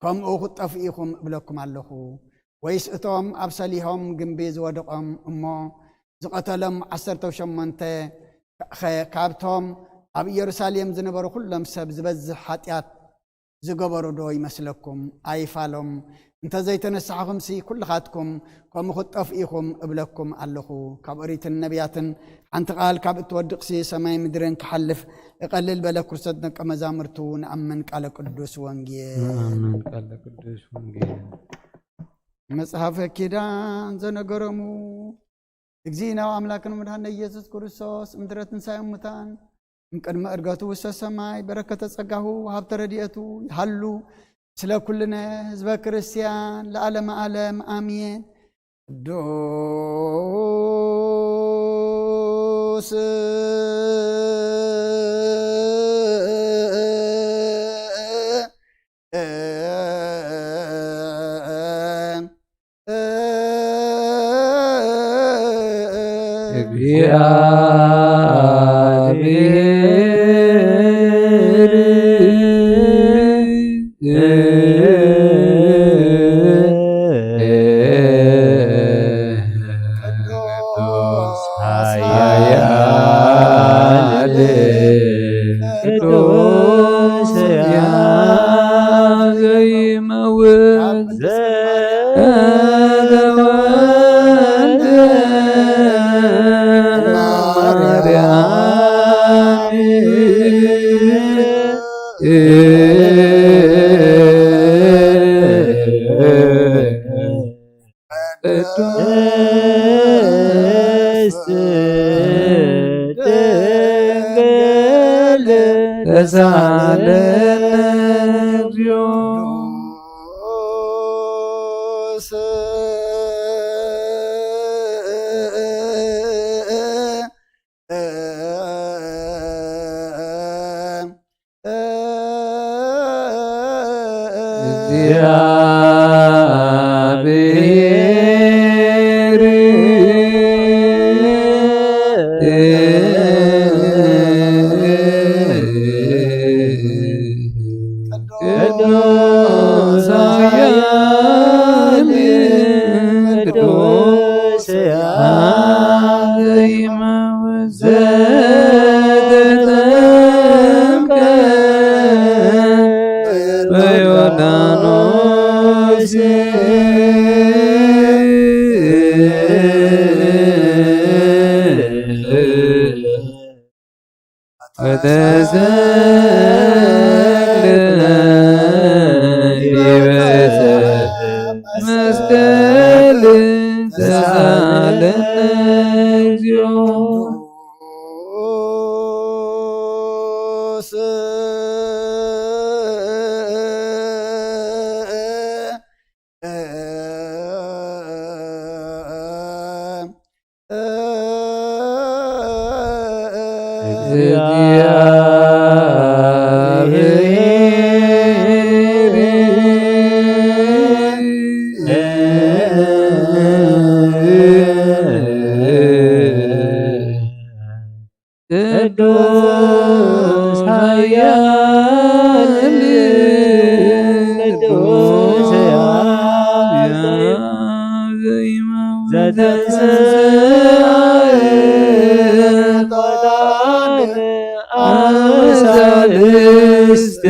ከምኡ ክጠፍኢኹም እብለኩም ኣለኹ ወይስ እቶም ኣብ ሰሊሆም ግንቢ ዝወደቖም እሞ ዝቐተሎም 18 ካብቶም ኣብ ኢየሩሳሌም ዝነበሩ ኩሎም ሰብ ዝበዝሕ ኃጢአት ዝገበሩ ዶ ይመስለኩም ኣይፋሎም እንተዘይተነሳሕኹምሲ ኩልኻትኩም ከምኡ ክጠፍኢኹም እብለኩም ኣለኹ ካብ ኦሪትን ነቢያትን ሓንቲ ቃል ካብ እትወድቕሲ ሰማይ ምድርን ክሓልፍ እቐልል በለ ክርስቶስ ደቀ መዛሙርቱ ንኣምን ቃለ ቅዱስ ወንጌል መጽሐፈ ኪዳን ዘነገረሙ እግዚእና አምላክን መድኃኒነ ኢየሱስ ክርስቶስ ምድረ ትንሣኤ ሙታን እምቅድመ ዕርገቱ ውስተ ሰማይ በረከተ ጸጋሁ ወሃብተ ረድኤቱ ይሃሉ ስለ ኩልነ ህዝበ ክርስቲያን ለዓለመ ዓለም አሜን። ቅዱስ እግዚአብሔር ቅድስት ድንግል ተሳለነ እግዚኦ እግዚአብሔር ቅዱስ ኃያል ቅዱስ ዘይመውት ዘተጠምቀ በዮርዳኖስ ወተሰቅለ ዲበ መስቀል ተሳለነ እግዚኦ ቅዱስ ኃያል ቅዱስ ዘይመውት ዘተንሥአ አመሳልስት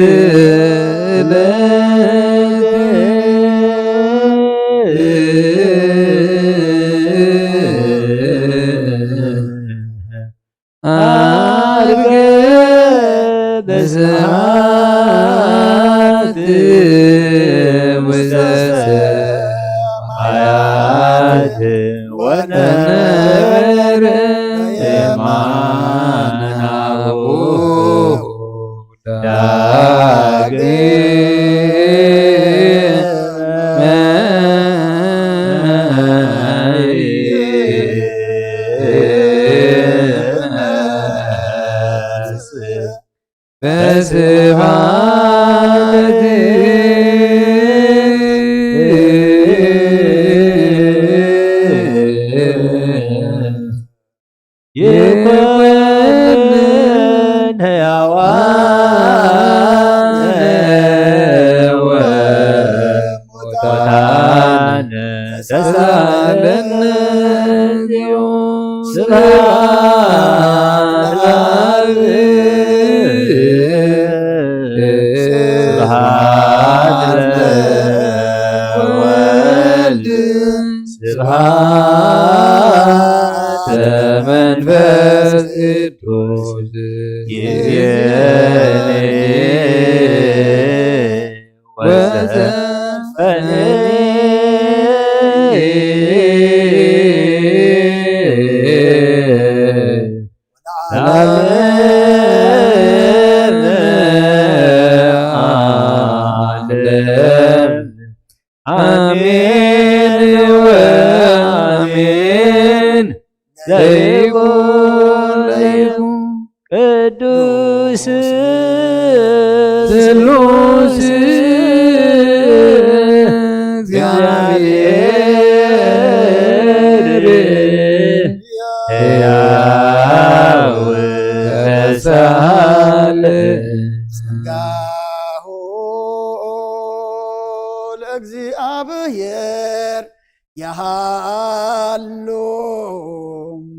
አርገ በሰማያት ወዘሰማያት ወነበረ የማነ አቡሁ በስብሐት ይኮንን ሕያዋን ወሙታን ተሳለነ እግዚኦ ስብሐት ለአብ ስብሐት ለወልድ ስብሐት ለመንፈስ ቅዱስ ይእዜኒ ወዘልፈኒ አሜን ወአሜን ዘይኩን ለይኩን ቅዱስ ስሉስ እግዚአብሔር ሕያው ተሳለ እግዚአብሔር ያሃሉ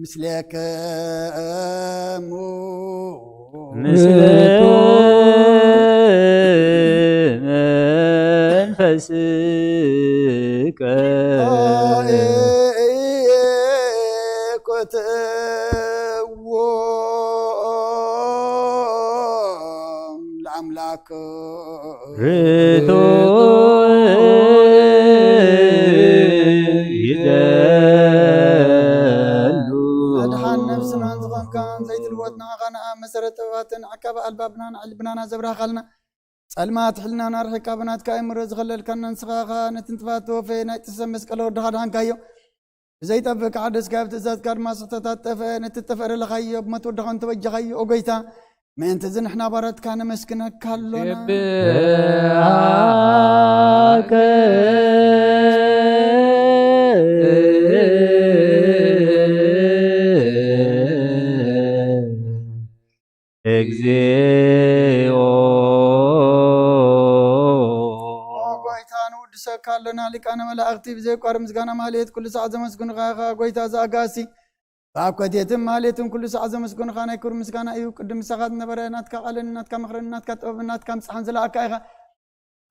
ምስሌክሙ ምስሌቱ መንፈስከ ኮትዎ ለአምላክ ርቶ مسرت واتن عكب البابنا علبنا زبرها خلنا سلمات حلنا نرحك بنات كاي مرز خلل كنا نسخاخا نتنتفاتو في نايت تسمس كلو دهان كايو زي تبك عدس كاف تزاد كار ما ستتفق نتتفر لخيو بما تودخن توجه خيو اوغيتا من تزن احنا برات كان مسكنك كلنا እግዚኦ ጎይታን ውድሰካለና ሊቃነ መላእክቲ ብዘይ ቋር ምስጋና ማህሌት ኩሉ ሰዓት ዘመስግኑ ኻ ጎይታ ዘአጋሲ ባኮቴትም ማህሌትን ኩሉ ሰዓት ዘመስግኑ ኻ ናይ ክብር ምስጋና እዩ ቅድም ሰዓት ነበረ ናትካ ቃልን ናትካ ምኽርን ናትካ ጥበብን ናትካ ምጽሓን ዝለኣካ ኢኻ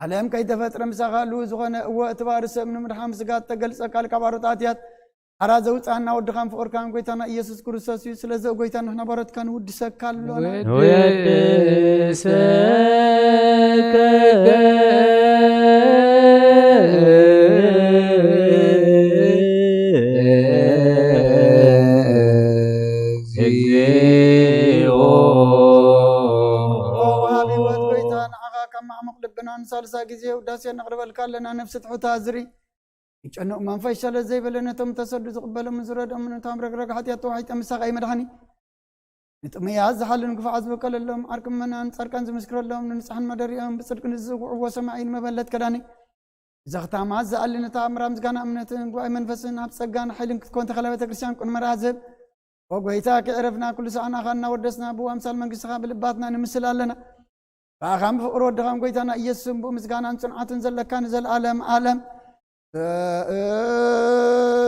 ዓለም ከይተፈጥረ ምሳኻሉ ዝኾነ እወ እትባር ሰብ ንምድሓም ስጋት ተገልጸ ቃልካ ባሮታትያት አራ ዘውፃና ወድኻን ፍቅርካን ጎይታና ኢየሱስ ክርስቶስ እዩ ስለዚ ጎይታ ንሕና ባሮትካን ውድሰካለና سالسا جزيه وداسي نقرب الكالنا نفس تحوتها زري يجنو ما فيشل زي بلنا تم تصدق قبل من زرد من تام رجرج حتى توحي تمسك أي مدحني نتمي عز حال نقف عز بكل اللهم أركم من أن صار كنز مسكر اللهم ننصحن مدريهم بصدق نزوج وسمعين ما بلت كداني إذا ختام عز قال لنا تام رامز جانا أمنتين وأي منفسنا بسجان حيل كنت خلابة كريستيان كن مرازب وقويتاك عرفنا كل سنة خلنا ودسنا أبو أمثال من قصة بالباتنا نمثل لنا فأخام فقرود دخام قويتانا يسم بمسجانا صنعات نزل كان نزل عالم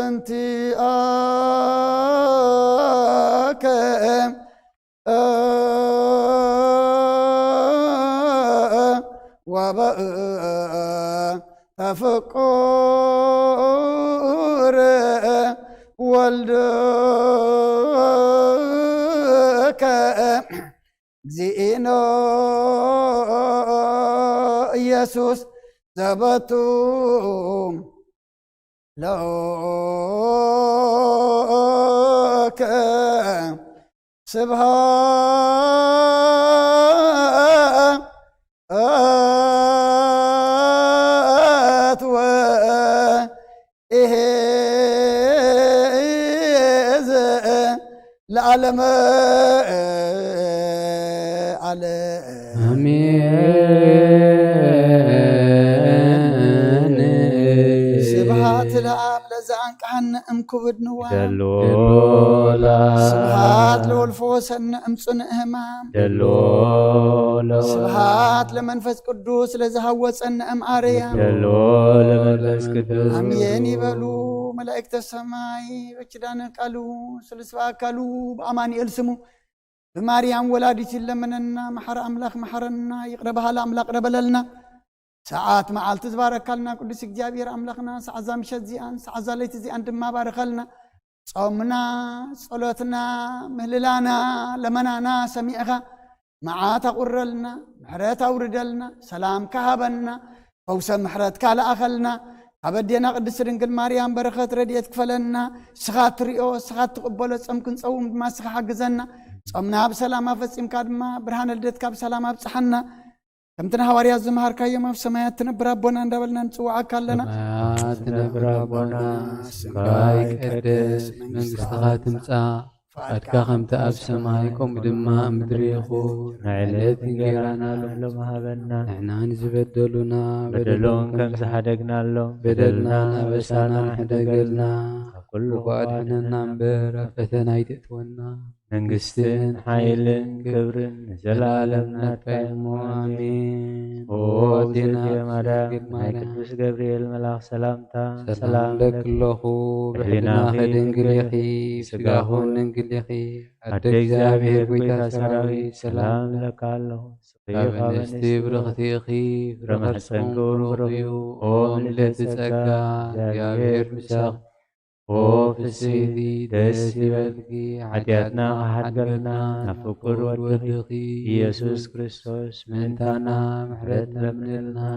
أنت أكم وبأ تفقر والدك زينو يسوس زبطوم لوك سبحات وإهز العالم آمين سبحات العاب لزعن كهن كبد نوام دلولا سبحات لولفوس أمصن إهمام دلولا سبحات لمنفس قدوس لزهوس أم أريام دلولا منفس قدوس أميني بلو ملائكة السماء وكدان قالوا سلسوا قالوا بأماني ألسمو بماريام ولادتي لمننا محر أملاك محرنا يقربها الأملاك ربللنا ساعات معال تبارك لنا قدس جابير أملاكنا ساعة مشت زيان ساعة ليت زيان دم بارك لنا صومنا صلاتنا مهللانا لمنانا سميعها معات قرلنا محرات أوردلنا سلام كهبنا فوس محرات كالا أخلنا أبدينا قدس رنقل مريم بركات رديت كفلنا سخات ريو سخات تقبل سمكن صوم ما سخ حجزنا صمنا بسلامة فسيم كادما برهان الدت بسلامة بصحنا كم تنهواري الزمهار كايما في سمايات تنبر ربنا ندبلنا نسوع كلنا تنبر ربنا سمايك أدس من قصتها تمسا فأتكا خمت أب سمايكم بدما مدريخو نعلت نجيرانا لهم هبنا احنا نزبدلنا بدلون كم سحدقنا لهم بدلنا بسانا حدقلنا كل وقعدنا ننبر فتنا يتتونا منقستين حيلن كبرن زلالمنا نتقيمو آمين ودينا مدام قدوس جبريل ملاك سلامتا سلام لك اللهو بحدنا خدن قليخي سقاهون ننقليخي أدك زابير قويتا سراوي سلام لك الله أبنستي برغتيخي برغتكم برغيو أوم لتسقى زابير مساق في السيدي دسي بلقي عدياتنا أحد قلنا نفكر ودقي يسوس كريستوس من تانا محرتنا منلنا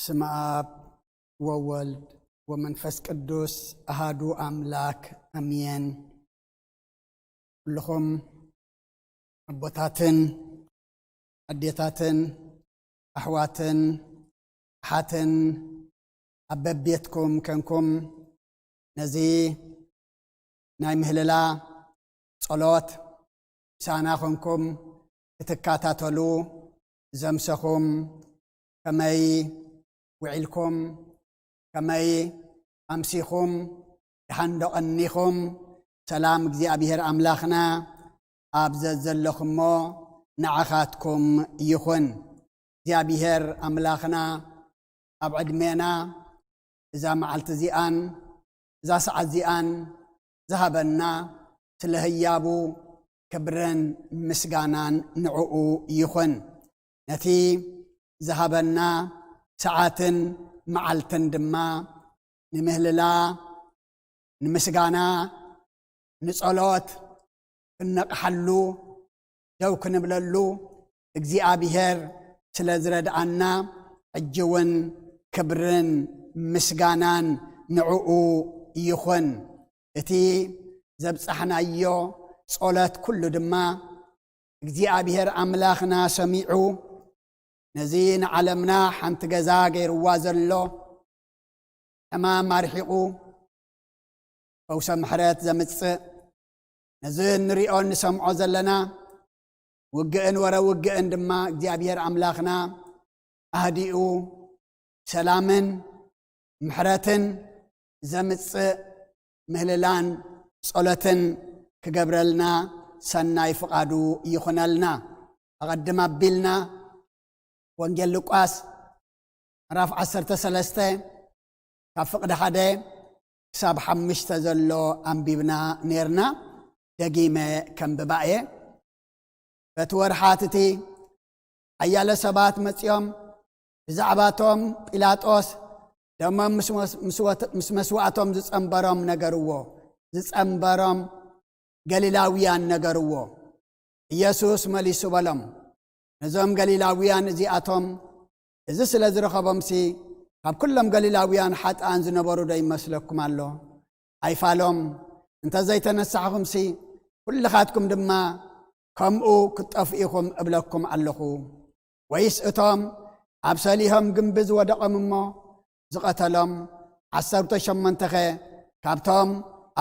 بسم آب وولد ومنفس قدوس أهادو أملاك أمين. كلكم أبوتاتن أديتاتن أحواتن حاتن أببيتكم كنكم نزي نايم هللا صلوات ساناخنكم اتكاتاتلو زمسخم كماي وعلكم كماي أمسيكم حندق أنيكم سلام እግዚአብሔር أملاخنا أبززلكمو نعخاتكم يخون እግዚአብሔር أملاخنا أبعد مينا إذا معلت زيان إذا سعد زيان ذهبنا سلهيابو كبرن مسغانان نعو يخون نتي ذهبنا ساعاتن معلتن دما نمهللا نمسغانا نصلوت نقحلو دو كنبللو እግዚአብሔር ስለዝረዳአና እጅውን ክብርን ምስጋናን ንዕኡ ይኹን እቲ ዘብጽሕናዮ ጸሎት ኩሉ ድማ እግዚአብሔር አምላኽና ሰሚዑ ነዚ ንዓለምና ሓንቲ ገዛ ገይርዋ ዘሎ ሕማም ኣርሒቑ ፈውሰ ምሕረት ዘምጽእ ነዚ ንሪኦ ንሰምዖ ዘለና ውግእን ወረ ውግእን ድማ እግዚአብሔር አምላኽና ኣህዲኡ ሰላምን ምሕረትን ዘምጽእ ምህልላን ጸሎትን ክገብረልና ሰናይ ፍቃዱ ይኹነልና ኣቐድም ኣቢልና ወንጌል ሉቃስ ምዕራፍ 13 ካብ ፍቕዲ 1 ክሳብ 5 ዘሎ ኣንቢብና ነርና ደጊመ ከንብባ እየ በትወርሓት እቲ ሓያለ ሰባት መጺኦም ብዛዕባቶም ጲላጦስ ደሞም ምስ መስዋዕቶም ዝጸንበሮም ነገርዎ ዝጸንበሮም ገሊላውያን ነገርዎ ኢየሱስ መሊሱ በሎም ነዞም ገሊላውያን እዚኣቶም እዚ ስለ ዝረኸቦምሲ ካብ ኩሎም ገሊላውያን ሓጥኣን ዝነበሩ ዶ ይመስለኩም ኣሎ ኣይፋሎም እንተዘይተነሳሕኹምሲ ኩልኻትኩም ድማ ከምኡ ክትጠፍኢኹም እብለኩም ኣለኹ ወይስ እቶም ኣብ ሰሊሆም ግንቢ ዝወደቖም እሞ ዝቐተሎም 18 ካብቶም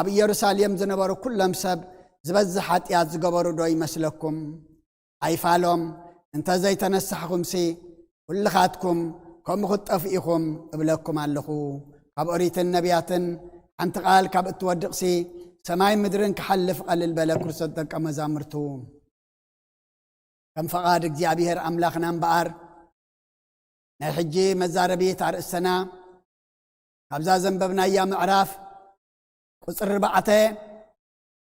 ኣብ ኢየሩሳሌም ዝነበሩ ኩሎም ሰብ ዝበዝሕ ኃጢአት ዝገበሩ ዶ ይመስለኩም ኣይፋሎም እንተዘይተነሳሕኹምሲ ኩልኻትኩም ከምኡ ክትጠፍኢኹም እብለኩም ኣለኹ ካብ ኦሪትን ነቢያትን ሓንቲ ቃል ካብ እትወድቕሲ ሰማይ ምድርን ክሓልፍ ቀልል በለ ክርስቶስ ደቀ መዛሙርቱ ከም ፈቃድ እግዚአብሔር አምላኽና እምበኣር ናይ ሕጂ መዛረቢት ኣርእስትና ካብዛ ዘንበብናያ ምዕራፍ ቁፅሪ 4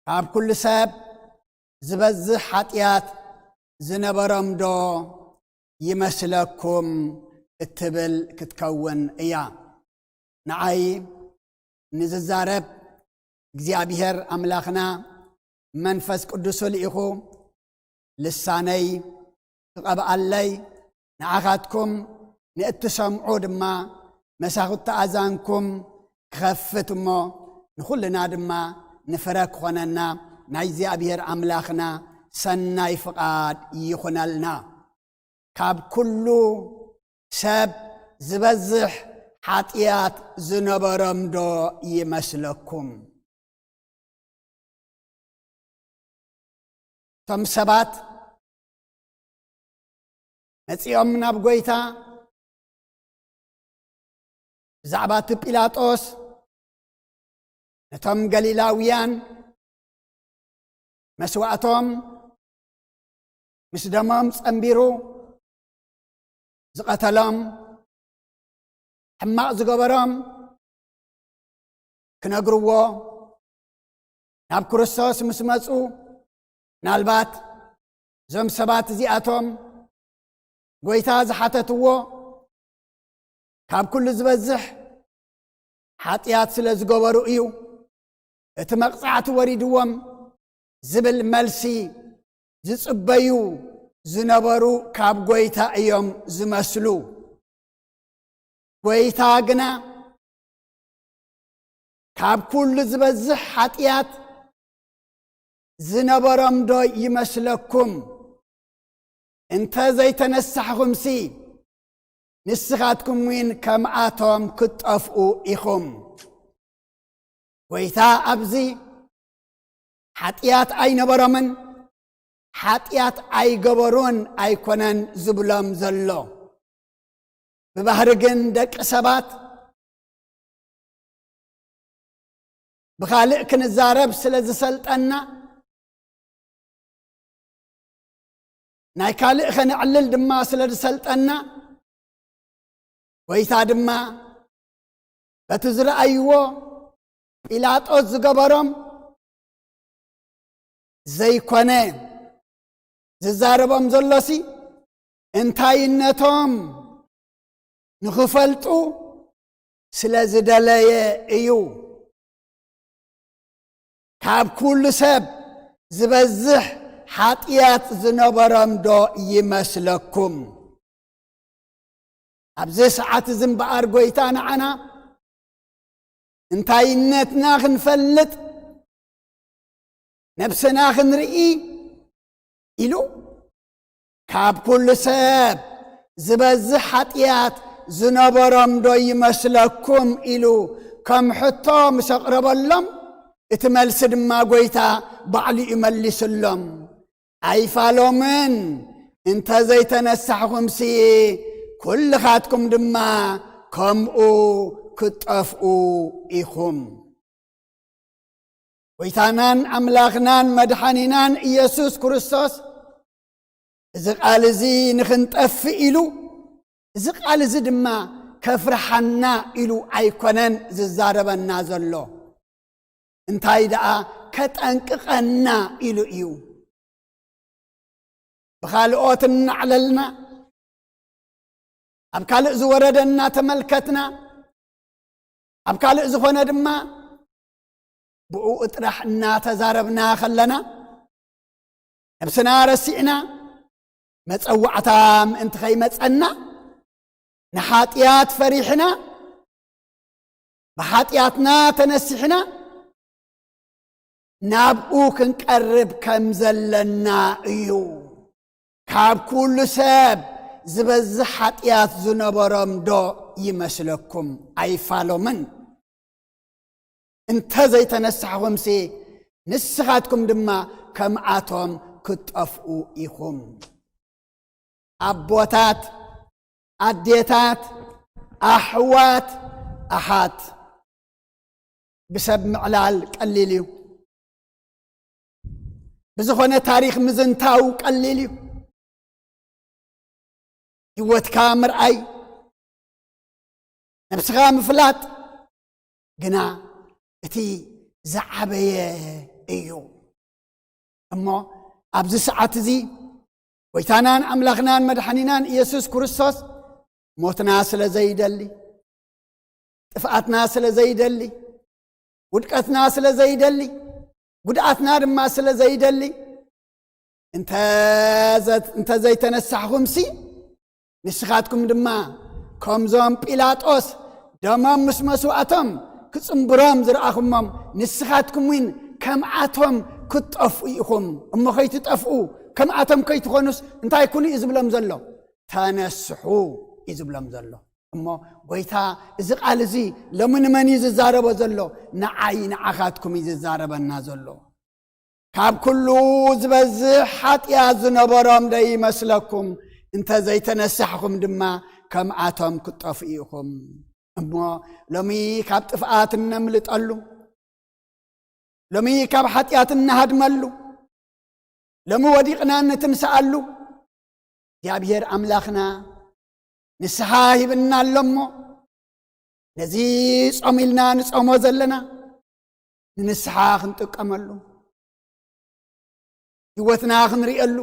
ካብ ኩሉ ሰብ ዝበዝሕ ኃጢአት ዝነበሮም ዶ ይመስለኩም እትብል ክትከውን እያ ንዓይ ንዝዛረብ እግዚአብሔር አምላኽና መንፈስ ቅዱስ ልኢኹ ልሳነይ ክቐብኣለይ ንዓኻትኩም ንእትሰምዑ ድማ መሳኽቲ ኣዛንኩም ክኸፍት እሞ ንኹልና ድማ ንፍረ ክኾነና ናይ እግዚአብሔር አምላኽና ሰናይ ፍቃድ ይኹነልና ካብ ኩሉ ሰብ ዝበዝሕ ኃጢአት ዝነበሮም ዶ ይመስለኩም ቶም ሰባት መጺኦም ናብ ጐይታ ብዛዕባ እቲ ጲላጦስ ነቶም ገሊላውያን መስዋዕቶም ምስ ደሞም ጸንቢሩ ዝቐተሎም ሕማቕ ዝገበሮም ክነግርዎ ናብ ክርስቶስ ምስ መጹ ናልባት ዞም ሰባት እዚኣቶም ጐይታ ዝሓተትዎ ካብ ኩሉ ዝበዝሕ ኃጢአት ስለ ዝገበሩ እዩ እቲ መቕጻዕቲ ወሪድዎም ዝብል መልሲ ዝጽበዩ ዝነበሩ ካብ ጐይታ እዮም ዝመስሉ ጎይታግና ካብ ኩሉ ዝበዝሕ ኃጢአት ዝነበሮም ዶ ይመስለኩም እንተ ዘይተነሳሕኹምሲ ንስኻትኩም ውን ከምኣቶም ክትጠፍኡ ኢኹም ጎይታ ኣብዚ ኃጢአት ኣይነበሮምን ኃጢአት ኣይገበሩን ኣይኮነን ዝብሎም ዘሎ ብባህሪ ግን ደቂ ሰባት ብኻልእ ክንዛረብ ስለ ዝሰልጠና ናይ ካልእ ኸንዕልል ድማ ስለ ዝሰልጠና ጎይታ ድማ በቲ ዝረአይዎ ጲላጦስ ዝገበሮም ዘይኮነ ዝዛረቦም ዘሎሲ እንታይነቶም ንኽፈልጡ ስለ ዝደለየ እዩ ካብ ኩሉ ሰብ ዝበዝሕ ኃጢአት ዝነበሮም ዶ ይመስለኩም ኣብዚ ሰዓት ዝምበኣር ጎይታ ንዓና እንታይነትና ክንፈልጥ ነብስና ክንርኢ ኢሉ ካብ ኩሉ ሰብ ዝበዝሕ ኃጢአት ዝነበሮም ዶ ይመስለኩም ኢሉ ከም ሕቶ ምስ ኣቕረበሎም እቲ መልሲ ድማ ጎይታ ባዕሉ ይመልስሎም ኣይፋሎምን እንተ ዘይተነሳሕኹምሲ ኩልኻትኩም ድማ ከምኡ ክትጠፍኡ ኢኹም ጎይታናን ኣምላኽናን መድሓኒናን ኢየሱስ ክርስቶስ እዚ ቃል እዚ ንኽንጠፍእ ኢሉ እዚ ቃል እዚ ድማ ከፍርሓና ኢሉ ኣይኮነን ዝዛረበና ዘሎ እንታይ ደኣ ከጠንቅቐና ኢሉ እዩ ብኻልኦት እናዕለልና ኣብ ካልእ ዝወረደና ተመልከትና ኣብ ካልእ ዝኾነ ድማ ብኡ እጥራሕ እናተዛረብና ኸለና ነብስና ረሲዕና መፀዋዕታ ምእንቲ ኸይመፀና ንኃጢአት ፈሪሕና ብኃጢአትና ተነሲሕና ናብኡ ክንቀርብ ከም ዘለና እዩ ካብ ኩሉ ሰብ ዝበዝሕ ኃጢአት ዝነበሮም ዶ ይመስለኩም ኣይፋሎምን እንተ ዘይተነሳሕኹምሲ ንስኻትኩም ድማ ከምኣቶም ክትጠፍኡ ኢኹም ኣቦታት ኣዴታት ኣሕዋት ኣሓት ብሰብ ምዕላል ቀሊል እዩ ብዝኾነ ታሪኽ ምዝንታው ቀሊል እዩ ህይወትካ ምርኣይ ነብስኻ ምፍላጥ ግና እቲ ዝዓበየ እዩ እሞ ኣብዚ ሰዓት እዚ ጎይታናን ኣምላኽናን መድሓኒናን ኢየሱስ ክርስቶስ ሞትና ስለ ዘይደሊ ጥፍኣትና ስለ ዘይደሊ ውድቀትና ስለ ዘይደሊ ጉድኣትና ድማ ስለ ዘይደሊ እንተ ዘይተነሳሕኹምሲ ንስኻትኩም ድማ ከምዞም ጲላጦስ ደሞም ምስ መስዋዕቶም ክጽምብሮም ዝረኣኹሞም ንስኻትኩም ውን ከምኣቶም ክትጠፍኡ ኢኹም እሞ ከይትጠፍኡ ከምኣቶም ከይትኾኑስ እንታይ ኩኑ እዩ ዝብሎም ዘሎ ተነስሑ እዩ ዝብሎም ዘሎ እሞ ጎይታ እዚ ቃል እዚ ሎሚ ንመን እዩ ዝዛረቦ ዘሎ ንዓይ ንዓኻትኩም እዩ ዝዛረበና ዘሎ ካብ ኩሉ ዝበዝሕ ኃጢአት ዝነበሮም ዶ ይመስለኩም እንተ ዘይተነሳሕኹም ድማ ከምኣቶም ክትጠፍኡ ኢኹም እሞ ሎሚ ካብ ጥፍኣት እነምልጠሉ ሎሚ ካብ ኃጢአት እናሃድመሉ ሎሚ ወዲቕና ንትንስኣሉ እግዚአብሔር ኣምላኽና ንስሓ ሂብና ኣሎ እሞ ነዚ ጾም ኢልና ንጾሞ ዘለና ንንስሓ ክንጥቀመሉ ህይወትና ክንሪአሉ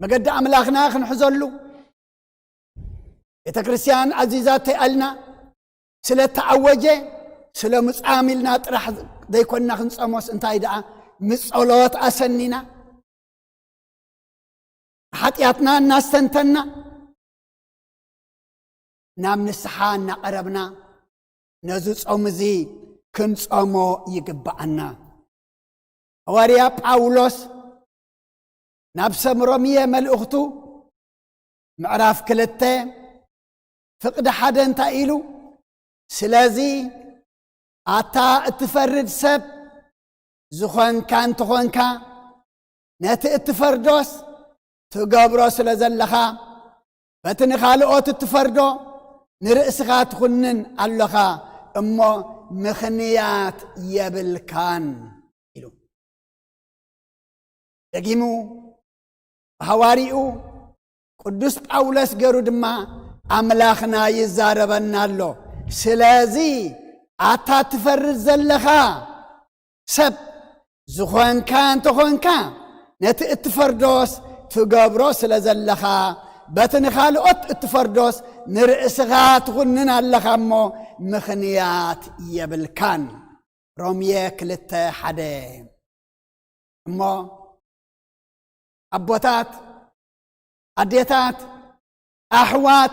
መገዲ ኣምላኽና ክንሕዘሉ ቤተ ክርስቲያን ዓዚዛት ተይኣልና ስለ ተዓወጀ ስለ ምጻም ኢልና ጥራሕ ዘይኮንና ክንጾሞስ እንታይ ደኣ ምጸሎት ኣሰኒና ኃጢአትና እናስተንተና نام نسحا نقربنا نزوز أمزي كنس أمو يقبعنا حواريا باولوس نابسم رومية ملأختو معراف كلتة فقد حدا تايلو سلازي أتا اتفرد سب زخون كان تخون كان نت اتفردوس تقابروس لزلخا فتنخالقوت اتفردو نرأسخا تخنن اللخا اما مخنيات يبلكان إلو دقيمو هواريو قدس باولس قرود ما أملاخنا يزاربنا له سلازي أتا تفرد زلخا سب زخون كان تخون كان نت اتفردوس تقابروس لزلخا بتنخالقوت اتفردوس نرأسغات غننا اللخامو مخنيات يبلكان رومية كلتا حدا اما أبوتات أديتات أحوات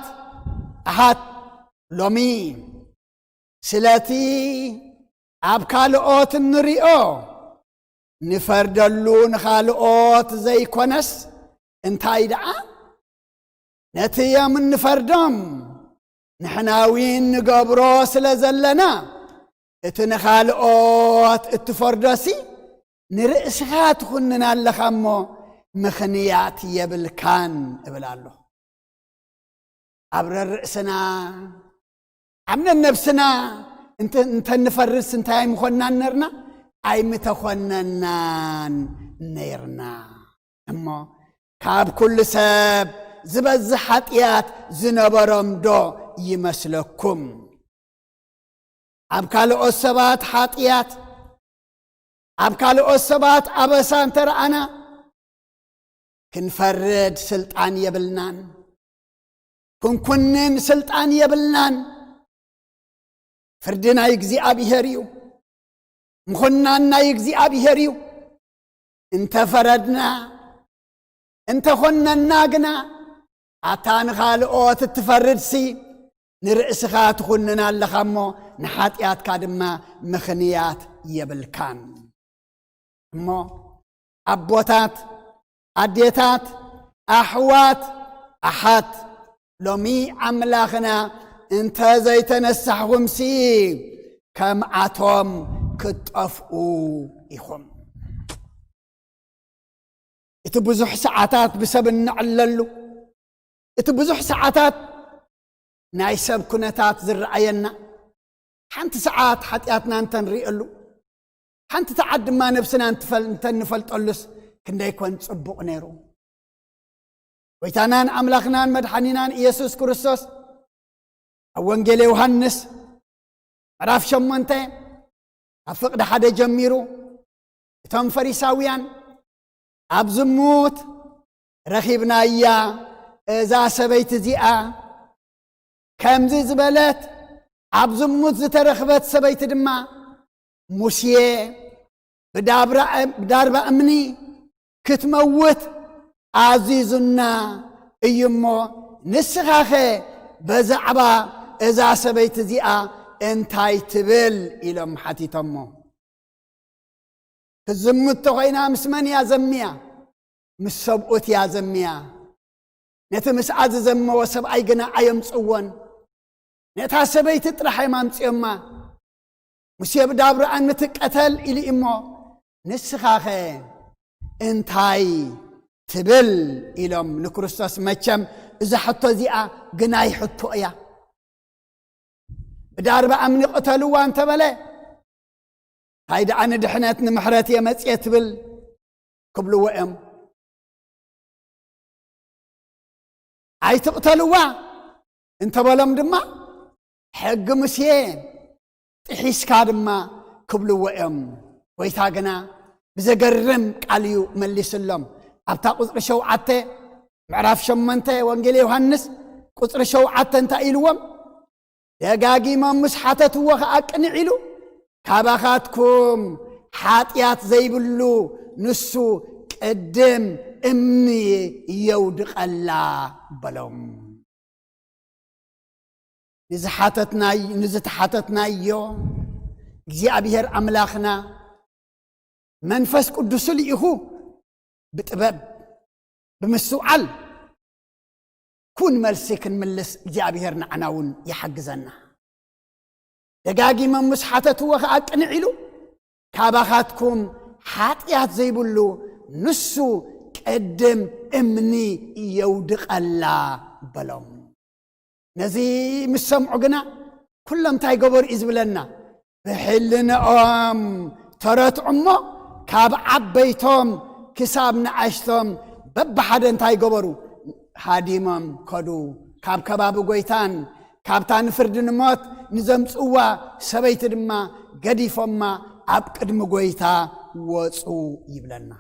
أحات لومي سلاتي أبكالقوت النريئو نفردلو نخالقوت زي كونس انتاي دعا نتيا من نفردم نحناوين نقبروس لزلنا اتنخالقوت اتفردسي نرأسخات خننا اللخمو مخنيات يبلكان ابلالو عبر الرأسنا عمنا النفسنا انت نفرس انتاي مخنا نرنا أي متخننان نيرنا أما كاب كل سب زبز حطيات زنبرم دو يمسلكم أبكال أسبات حطيات أبكال أسبات أبسان ترى أنا كنفرد سلطان يبلنان كنن سلطان يبلنان فردنا يجزي أبي هريو مخننا يجزي أبي هريو انت فردنا انت خننا قنا عطان خالقوت تفرد سي نرأسخات خننا اللخمو نحاتيات كادما مخنيات يبلكان مو أبوتات أديتات أحوات أحات لومي عملاخنا انت زي تنسحهم سي كم عطوم كتقفقوا إخوم اتبزح ساعتات بسبب النعللو اتبزح ساعتات نايسب كنتات زرعينا حنت ساعات حتياتنا انت نريقلو حنت تعد ما نفسنا انت نفلطلس كندا يكون صبق نيرو ويتانان أملاخنان مدحنينان إيسوس كريستوس أوانجيل يوحنس عراف شمونته أفقد حدا جميرو تم فريساويان أبزموت رخيبنا إياه إذا سبيت زيئة كم زبلت أبزموت زترخبت سبيت دما موسيه بدار أمني كتموت عزيزنا إيمو نسخاخي بزعبا إذا سبيت زيئة انتاي تبل إلى محاتي تمو الزمت تغينا مسمن يا زميا مسبقوت يا زميا نتمس عز زم وسب أيقنا عيم صوان نتا سبيت ترحي مامس يما مسيب دابر أن نتقتل إلي إمو نسخاخي انتاي تبل إلهم نكرستاس مچم إذا حطو زيئة قناي حطو إياه بدار بأمن قتلوا وانت بلي هيدا أنا دحناتنا محرات يا مسيت بل قبلوا وإم عاي تقتلوا انت بلم دما حق مسيين تحيس كادما قبلوا وإم ويتاقنا بزقرم قاليو مليس اللهم أبتا قصر شوعته معراف شمنته وانجيل يوحنس قصر شوعته انت إلوام دقاقي ما مسحتت وخاقنعلو كاباخاتكم حاتيات زيبلو نسو قدم امني يودق الله بلوم نزتحاتتنا يو እግዚአብሔር አምላኽና መንፈስ ቅዱስ ልኢሁ ብጥበብ ብምስዋዕል ኩን መልሲክን ምልስ እግዚአብሔር ንዓናውን ይሐግዘና ደጋጊመ መስሓተትዎ ከአቅንዕ ኢሉ ካባኻትኩም ሓጢአት ዘይብሉ ንሱ ቅድም እምኒ የውድቐላ በሎም ነዚ ምስ ሰምዑ ግና ኩሎም እንታይ ገበሩ እዩ ዝብለና ብሕልንኦም ተረትዑ እሞ ካብ ዓበይቶም ክሳብ ንኣሽቶም በብሓደ እንታይ ገበሩ ሃዲሞም ከዱ ካብ ከባቢ ጎይታን ካብታ ንፍርዲ ንሞት ንዘምፅዋ ሰበይቲ ድማ ገዲፎማ ኣብ ቅድሚ ጎይታ ወፁ ይብለና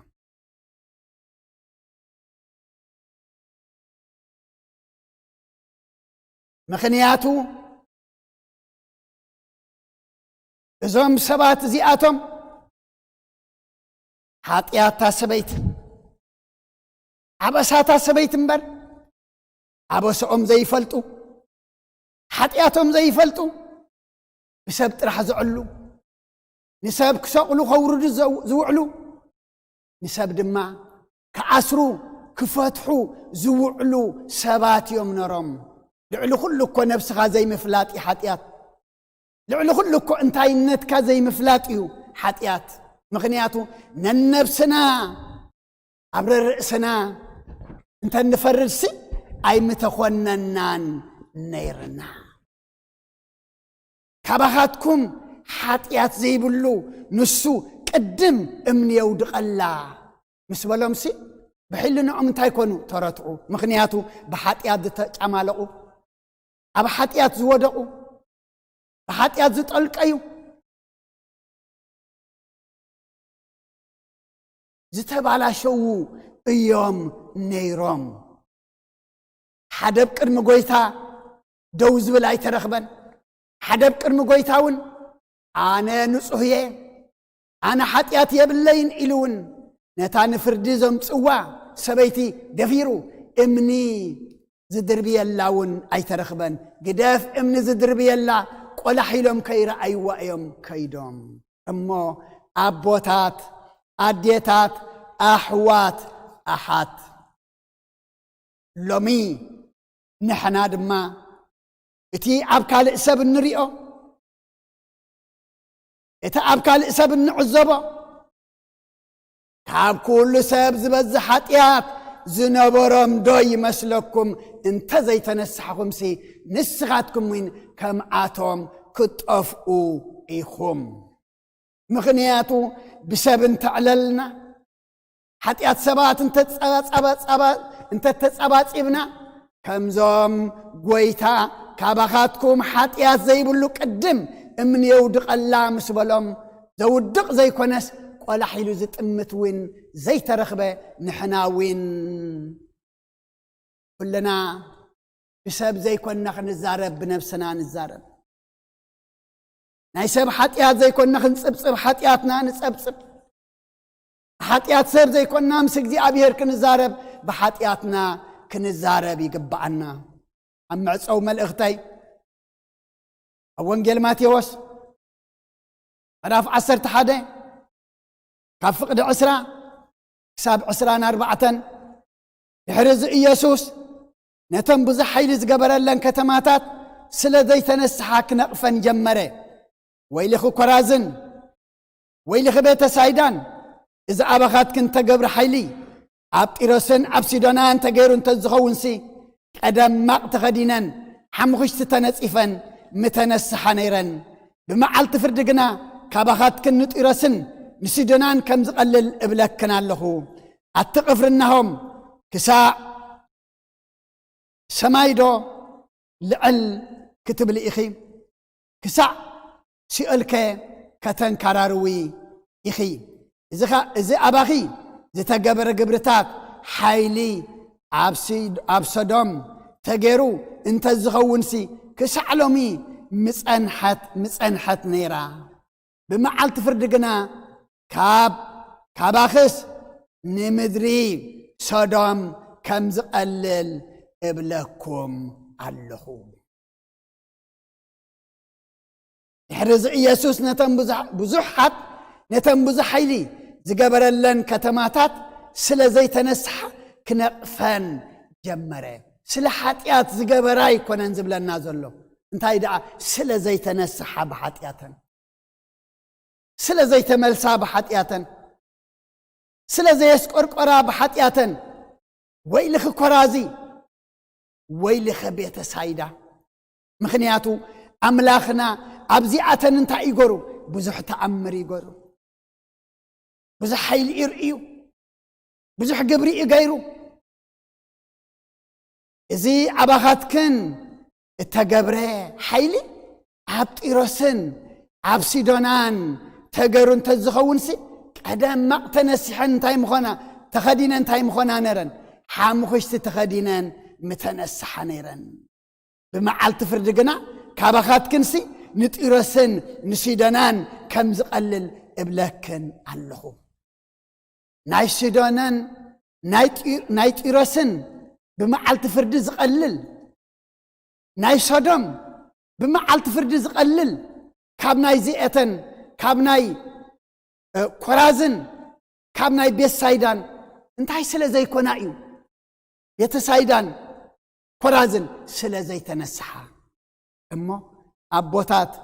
ምኽንያቱ እዞም ሰባት እዚኣቶም ሓጢአታ ሰበይቲ ዓበሳታ ሰበይቲ እምበር ዓበስኦም ዘይፈልጡ ሓጢአቶም ዘይፈልጡ ብሰብ ጥራሕ ዝዕሉ ንሰብ ክሰቕሉ ከውርዱ ዝውዕሉ ንሰብ ድማ ክዓስሩ ክፈትሑ ዝውዕሉ ሰባት እዮም ነሮም ልዕሊ ኩሉ እኮ ነብስኻ ዘይምፍላጥ ሓጢአት ልዕሊ ኩሉ እኮ እንታይነትካ ዘይምፍላጥ እዩ ሓጢአት ምኽንያቱ ነነብስና ኣብ ርእስና እንተንፈርድሲ ኣይምተኾነናን ነይርና ካባኻትኩም ሓጢአት ዘይብሉ ንሱ ቅድም እምኒ የውድቐላ ምስ በሎምሲ ብሕልንኦም እንታይ ኮኑ ተረትዑ ምኽንያቱ ብሓጢአት ዝተጫማለቑ ኣብ ሓጢአት ዝወደቑ ብሓጢአት ዝጠልቀዩ ዝተባላሸው እዮም ነይሮም ሓደ ቅድሚ ጎይታ ደው ዝብል ኣይተረኽበን ሓደ ቅድሚ ጎይታ እውን ኣነ ንጹህ እየ ኣነ ሓጢአት የብለይን ኢሉ እውን ነታ ንፍርዲ ዘምፅዋ ሰበይቲ ደፊሩ እምኒ ዝድርብየላ እውን ኣይተረኽበን ግደፍ እምኒ ዝድርብየላ ቆላሒሎም ከይረኣይዋ እዮም ከይዶም እሞ ኣቦታት ኣዴታት ኣሕዋት ኣሓት ሎሚ ንሕና ድማ እቲ ኣብ ካልእ ሰብ እንሪኦ እቲ ኣብ ካልእ ሰብ እንዕዘቦ ካብ ኩሉ ሰብ ዝበዝሕ ሓጢአት ዝነበሮም ዶ ይመስለኩም እንተዘይተነስሐኹምሲ ንስኻትኩም ውን ከምኣቶም ክጠፍኡ ኢኹም ምኽንያቱ ብሰብ እንተዕለልና ሓጢአት ሰባት እንተተጸባጺብና ከምዞም ጎይታ ካባኻትኩም ሓጢአት ዘይብሉ ቅድም እምኒ የውድቐላ ምስ በሎም ዘውድቕ ዘይኮነስ ቆላሒሉ ዝጥምት ውን ዘይተረኽበ ንሕና ውን ኩለና ብሰብ ዘይኮንና ክንዛረብ ብነብስና ንዛረብ ናይ ሰብ ሓጢአት ዘይኮንና ክንጽብጽብ ሓጢአትና ንጸብጽብ ሓጢአት ሰብ ዘይኮንና ምስ እግዚኣብሔር ክንዛረብ ብሓጢአትና ክንዛረብ ይግባአና ኣብ መዕፀው መልእኽተይ ኣብ ወንጌል ማቴዎስ ምዕራፍ 11 ካብ ፍቕዲ 20 ክሳብ 24 ድሕሪ እዚ ኢየሱስ ነቶም ብዙሕ ሓይሊ ዝገበረለን ከተማታት ስለ ዘይተነስሓ ክነቕፈን ጀመረ ወይልኺ ኮራዝን ወይልኺ ቤተ ሳይዳን እዚ ኣባኻትክን ተገብሪ ሓይሊ ኣብ ጢሮስን ኣብ ሲዶናን ተገይሩ እንተዝኸውንሲ ቀደም ማቕ ተኸዲነን ሓሙኽሽቲ ተነፂፈን ምተነስሓ ነይረን ብመዓልቲ ፍርዲ ግና ካባኻትክን ንጢሮስን ንሲዶናን ከም ዝቐልል እብለክን ኣለኹ ኣትቕፍርናሆም ክሳዕ ሰማይ ዶ ልዕል ክትብል ኢኺ ክሳዕ ሲኦልከ ከተንከራርዊ ኢኺ እዚ ኣባኺ ዝተገበረ ግብርታት ሓይሊ ኣብ ሰዶም ተገይሩ እንተዝኸውንሲ ክሳዕ ሎሚ ምጸንሐት ነይራ ብመዓልቲ ፍርዲ ግና ካባኽስ ንምድሪ ሰዶም ከም ዝቐልል እብለኩም ኣለኹ ድሕሪ ኢየሱስ ነተን ብዙሓት ነተን ብዙሕ ሓይሊ ዝገበረለን ከተማታት ስለ ዘይተነስሓ ክነቕፈን ጀመረ ስለ ኃጢአት ዝገበራ ይኮነን ዝብለና ዘሎ እንታይ ደኣ ስለ ዘይተነስሓ ብኃጢአተን ስለ ዘይተመልሳ ብኃጢአተን ስለ ዘይስቆርቆራ ብኃጢአተን ወይ ልኽ ኮራዚ ወይ ልኽ ቤተ ሳይዳ ምኽንያቱ ኣምላኽና ኣብዚኣተን እንታይ ይገሩ ብዙሕ ተኣምር ይገሩ ብዙሕ ሓይሊ ይርእዩ ብዙሕ ግብሪ ይገይሩ እዚ ዓባኻትክን እተገብረ ሓይሊ ኣብ ጢሮስን ኣብ ሲዶናን ተገሩ እንተዝኸውንሲ ቀደም ማቕተነሲሐን እንታይ ምኾና ተኸዲነን እንታይ ምኾና ነረን ሓሙኽሽቲ ተኸዲነን ምተነስሓ ነይረን ብመዓልቲ ፍርዲ ግና ካባኻትክንሲ ንጢሮስን ንሲዶናን ከም ዝቐልል እብለክን ኣለኹ ናይ ሲዶናን ናይ ጢሮስን بمعلت فرد زقلل ناي صدم بمعلت فرد زقلل كابناي زيئتن كابناي كورازن كابناي بيت سايدان انتهي سلا زي كونايو بيت سايدان كورازن سلا زي تنسحا اما ابوتات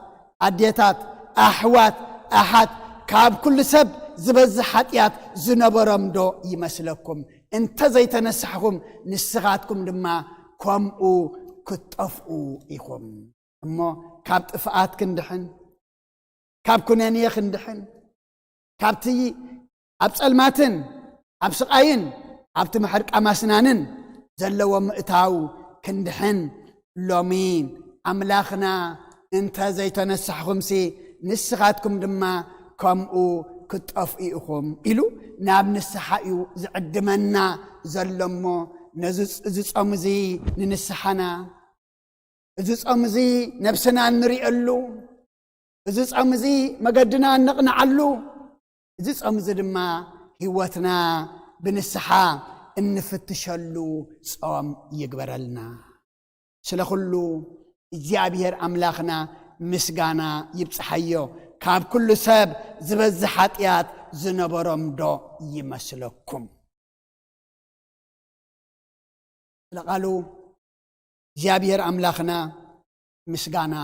اديتات احوات احد كاب كل سب زبز حاتيات زنبرم دو يمسلكم انت زي تنسحكم نسغاتكم دما كومو كتطفئو إيكم اما كاب طفئات كندحن كاب كنانيه خندحن كابتي اب صلماتن اب سقاين اب تمحرق اماسنانن زلوا مئتاو كندحن لومين املاخنا انت زي تنسحكم سي نسغاتكم دما كومو كتطفئوكم إلو ناب نسحايو زعدمنا زلمو نزص امزي ننسحنا ازص امزي نفسنا نريالو ازص امزي مقدنا نقنعلو ازص امزي دما هيوتنا بنسحا انفتشلو صوم يقبرلنا سلخلو እግዚአብሔር አምላኽና ምስጋና ይብጽሐዮ ካብ ኩሉ ሰብ ዝበዝ ኃጢአት ዝነበሮም ዶ ይመስለኩም ለቃሉ እግዚአብሔር አምላኽና ምስጋና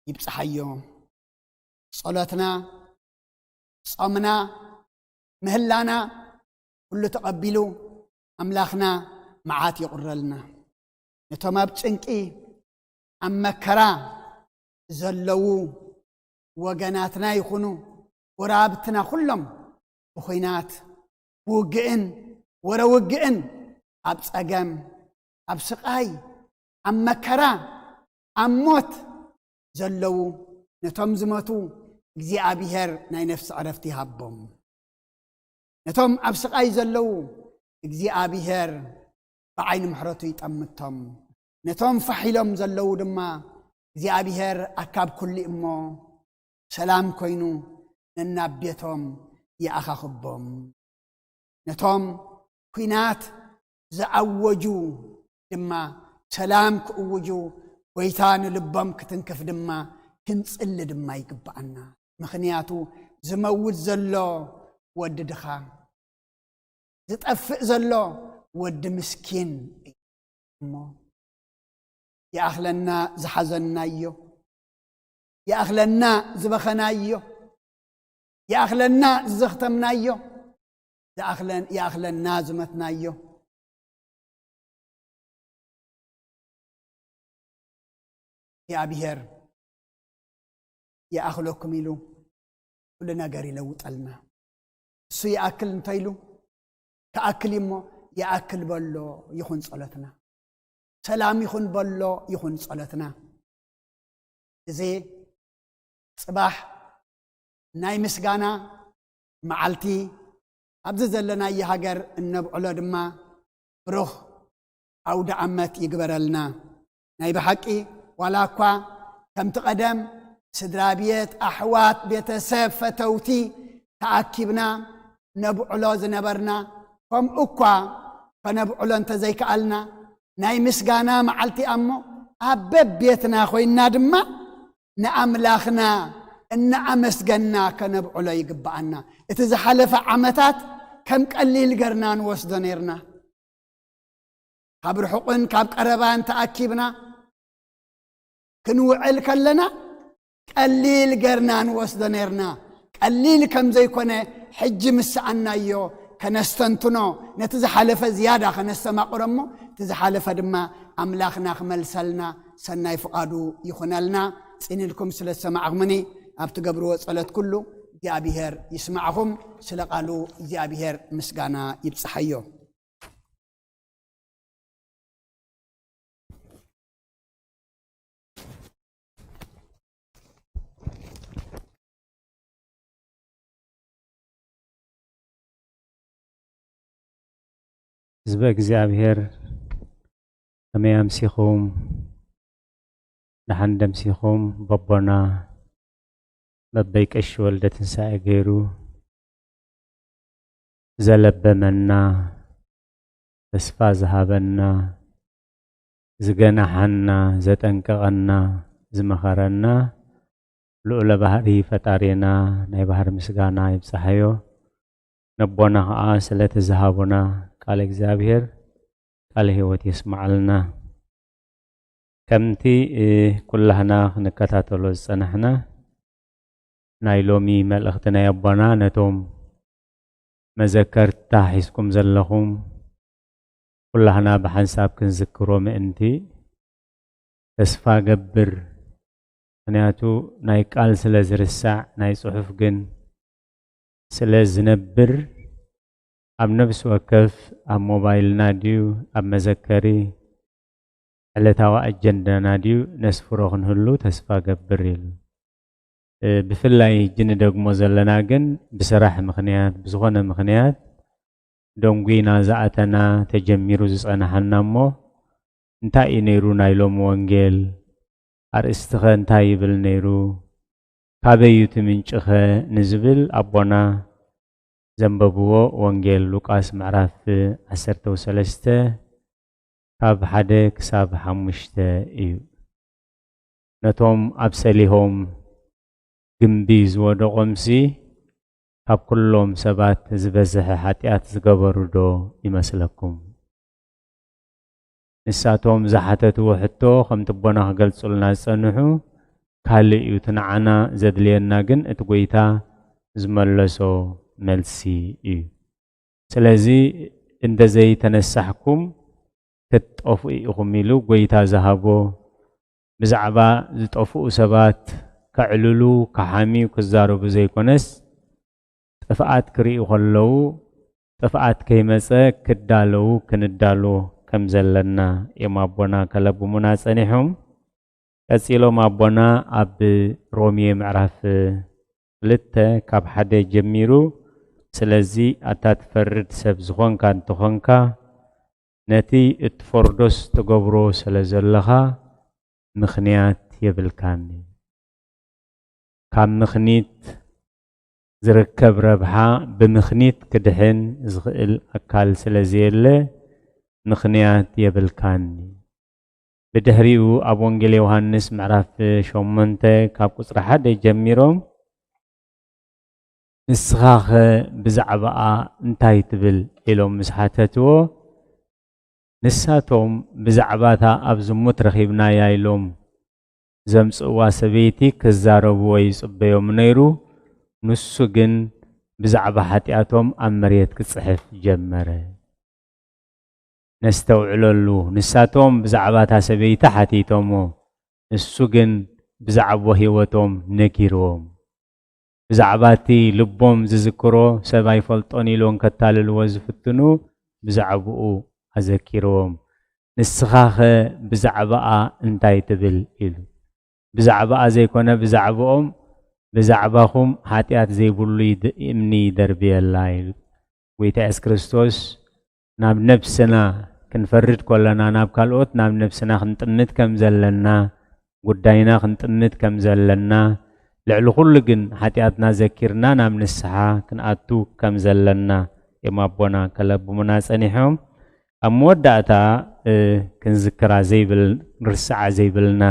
ይብጽሐዮ ጸሎትና ጾምና ምህላና ሁሉ ተቀቢሉ አምላኽና መዓት ይቁረልና ነቶም ኣብ ጭንቂ ኣብ መከራ ዘለዉ ወገናትና ይኹኑ ወራብትና ሁሉም በኹይናት ውግእን ወረውግእን ኣብ ጸገም ኣብ ስቃይ ኣብ መከራ ኣብ ሞት ዘለዉ ነቶም ዝመቱ እግዚአብሔር ናይ ነፍሲ ዕረፍቲ ይሃቦም ነቶም ኣብ ስቃይ ዘለዉ እግዚአብሔር ብዓይኒ ምሕረቱ ይጠምቶም ነቶም ፈሒሎም ዘለዉ ድማ እግዚአብሔር ኣካብ ኩሉ እሞ ሰላም ኮይኑ ነናቤቶም ይኣኻኽቦም ነቶም ኩናት ዝዓወጁ ድማ ሰላም ክእውጁ ወይታ ንልቦም ክትንክፍ ድማ ክንጽሊ ድማ ይግባአና ምኽንያቱ ዝመውት ዘሎ ወዲ ድኻ ዝጠፍእ ዘሎ ወዲ ምስኪን እሞ يأخلنا زحزنا يو يأخلنا زبخنا يو يأخلنا زختمنا يو يأخلنا زمتنا يو يا أبيهر يا أخلوكم يلو كلنا قري لو تقلنا سو يأكل نتايلو كأكل يمو يأكل بلو يخون صلاتنا سلام يخون بلو يخون صلاتنا زي صباح ناي مسغانا معلتي ابز زلنا يهاجر النبعلو دما بروح او دعمت يقبرلنا ناي بحقي ولا كوا كم تقدم سدرابيت احوات بيتسب فتوتي تاكبنا نبعلو زنبرنا قم اكوا فنبعلو انت زي كالنا ناي مسغانا معلتي امو ابب بيتنا خوينا دما نأملاخنا إن أمسجنا كنبعلا يقبعنا إتزحلف عمتات كم قليل قرنان وسدنيرنا كابر حقن كاب قربان تأكيبنا كنوعل كلنا قليل قرنان وسدنيرنا قليل كم زي كونه حج مسعنا يو كنستنتنو نتزحلف زيادة كنستمع قرمو تزحلف دما أملاخنا خملسلنا سناي فقادو يخنالنا سين لكم سلا السماع غمني أبتقبروا صلاة كله እግዚአብሔር ይስማعهم ስለቃሉ እግዚአብሔር ምስጋና ይብጽሐዮ ህዝበ እግዚአብሔር ከመያምሲኹም ንሓንደምሲኹም በቦና በበይቀሽ ወልደ ትንሣኤ ገይሩ ዘለበመና ተስፋ ዝሃበና ዝገናሐና ዘጠንቀቐና ዝመኸረና ልዑለ ባህሪ ፈጣሪና ናይ ባህር ምስጋና ይብጽሐዮ ነቦና ኸዓ ስለተዝሃቡና ቃል እግዚአብሔር ቃል ሕይወት ይስማዓልና ከምቲ ኩላህና ክንከታተሎ ዝጸናሕና ናይ ሎሚ መልእኽትና ያባና ነቶም መዘከርታ ሒዝኩም ዘለኹም ኩላህና ብሓንሳብ ክንዝክሮ ምእንቲ ተስፋ ገብር ምክንያቱ ናይ ቃል ስለ ዝርሳዕ ናይ ጽሑፍ ግን ስለ ዝነብር ኣብ ነፍሲ ወከፍ ኣብ ሞባይልና ድዩ ኣብ መዘከሪ ዕለታዊ ኣጀንዳና ድዩ ነስፍሮ ክንህሉ ተስፋ ገብር ኢሉ ብፍላይ ጅን ደግሞ ዘለና ግን ብስራሕ ምኽንያት ብዝኾነ ምኽንያት ደንጉና ዝኣተና ተጀሚሩ ዝጸናሐና እሞ እንታይ ነይሩ ናይ ሎሚ ወንጌል ኣርእስትኸ እንታይ ይብል ነይሩ ካበዩ ትምንጭኸ ንዝብል ኣቦና ዘንበብዎ ወንጌል ሉቃስ ምዕራፍ 13 ካብ 1 ክሳብ 5 እዩ ነቶም ኣብ ሰሊሆም ግንቢ ዝወደቖምሲ ካብ ኩሎም ሰባት ዝበዝሐ ኃጢአት ዝገበሩ ዶ ይመስለኩም ንሳቶም ዝሓተትዎ ሕቶ ከምቲ ቦና ክገልጹልና ዝጸንሑ ካልእ እዩ ትንዓና ዘድልየና ግን እቲ ጎይታ ዝመለሶ መልሲ እዩ ስለዚ እንደዘይ ተነሳሕኩም ክትጠፍኡ ኢኹም ኢሉ ጎይታ ዝሃቦ ብዛዕባ ዝጠፍኡ ሰባት ከዕልሉ ከሓሚዩ ክዛረቡ ዘይኮነስ ጥፍኣት ክሪኡ ከለዉ ጥፍኣት ከይመፀ ክዳለዉ ክንዳሎ ከም ዘለና እዮም ኣቦና ከለብሙና ጸኒሖም ቀፂሎም ኣቦና ኣብ ሮሜ ምዕራፍ 2 ካብ 1 ጀሚሩ ስለዚ ኣታ ትፈርድ ሰብ ዝኾንካ እንትኾንካ ነቲ እትፈርዶስ ትገብሮ ስለ ዘለኻ ምኽንያት የብልካኒ ካብ ምኽኒት ዝርከብ ረብሓ ብምኽኒት ክድሕን ዝኽእል ኣካል ስለዘየለ ምኽንያት የብልካኒ ብድሕሪኡ ኣብ ወንጌል ዮሐንስ ምዕራፍ 8 ካብ ቁጽሪ 1 ጀሚሮም ንስኻኸ ብዛዕባኣ እንታይ ትብል ኢሎም ምስ ሓተትዎ ንሳቶም ብዛዕባታ ኣብ ዝሙት ረኺብናያ ኢሎም ዘምጽእዋ ሰበይቲ ክዛረብዎ ይጽበዮም ነይሩ ንሱ ግን ብዛዕባ ኃጢአቶም ኣብ መሬት ክጽሕፍ ጀመረ ነስተውዕለሉ ንሳቶም ብዛዕባታ ሰበይቲ ሓቲቶሞ ንሱ ግን ብዛዕባ ህይወቶም ነጊርዎም ብዛዕባቲ ልቦም ዝዝክሮ ሰብ ኣይፈልጦን ኢሎም ከታልልዎ ዝፍትኑ ብዛዕባኡ ኣዘኪርዎም ንስኻኸ ብዛዕባኣ እንታይ ትብል ኢሉ ብዛዕባኣ ዘይኮነ ብዛዕባኦም ብዛዕባኹም ኃጢአት ዘይብሉ እምኒ ደርብየላ ኢሉ ጎይታ ኢየሱስ ክርስቶስ ናብ ነፍስና ክንፈርድ ኮለና ናብ ካልኦት ናብ ነፍስና ክንጥምት ከም ዘለና ጉዳይና ክንጥምት ከም ዘለና ልዕሊ ኩሉ ግን ኃጢአትና ዘኪርና ናብ ንስሓ ክንኣቱ ከም ዘለና እዮም ኣቦና ከለብሙና ጸኒሖም ኣብ መወዳእታ ክንዝክራ ዘይብል ርስዓ ዘይብልና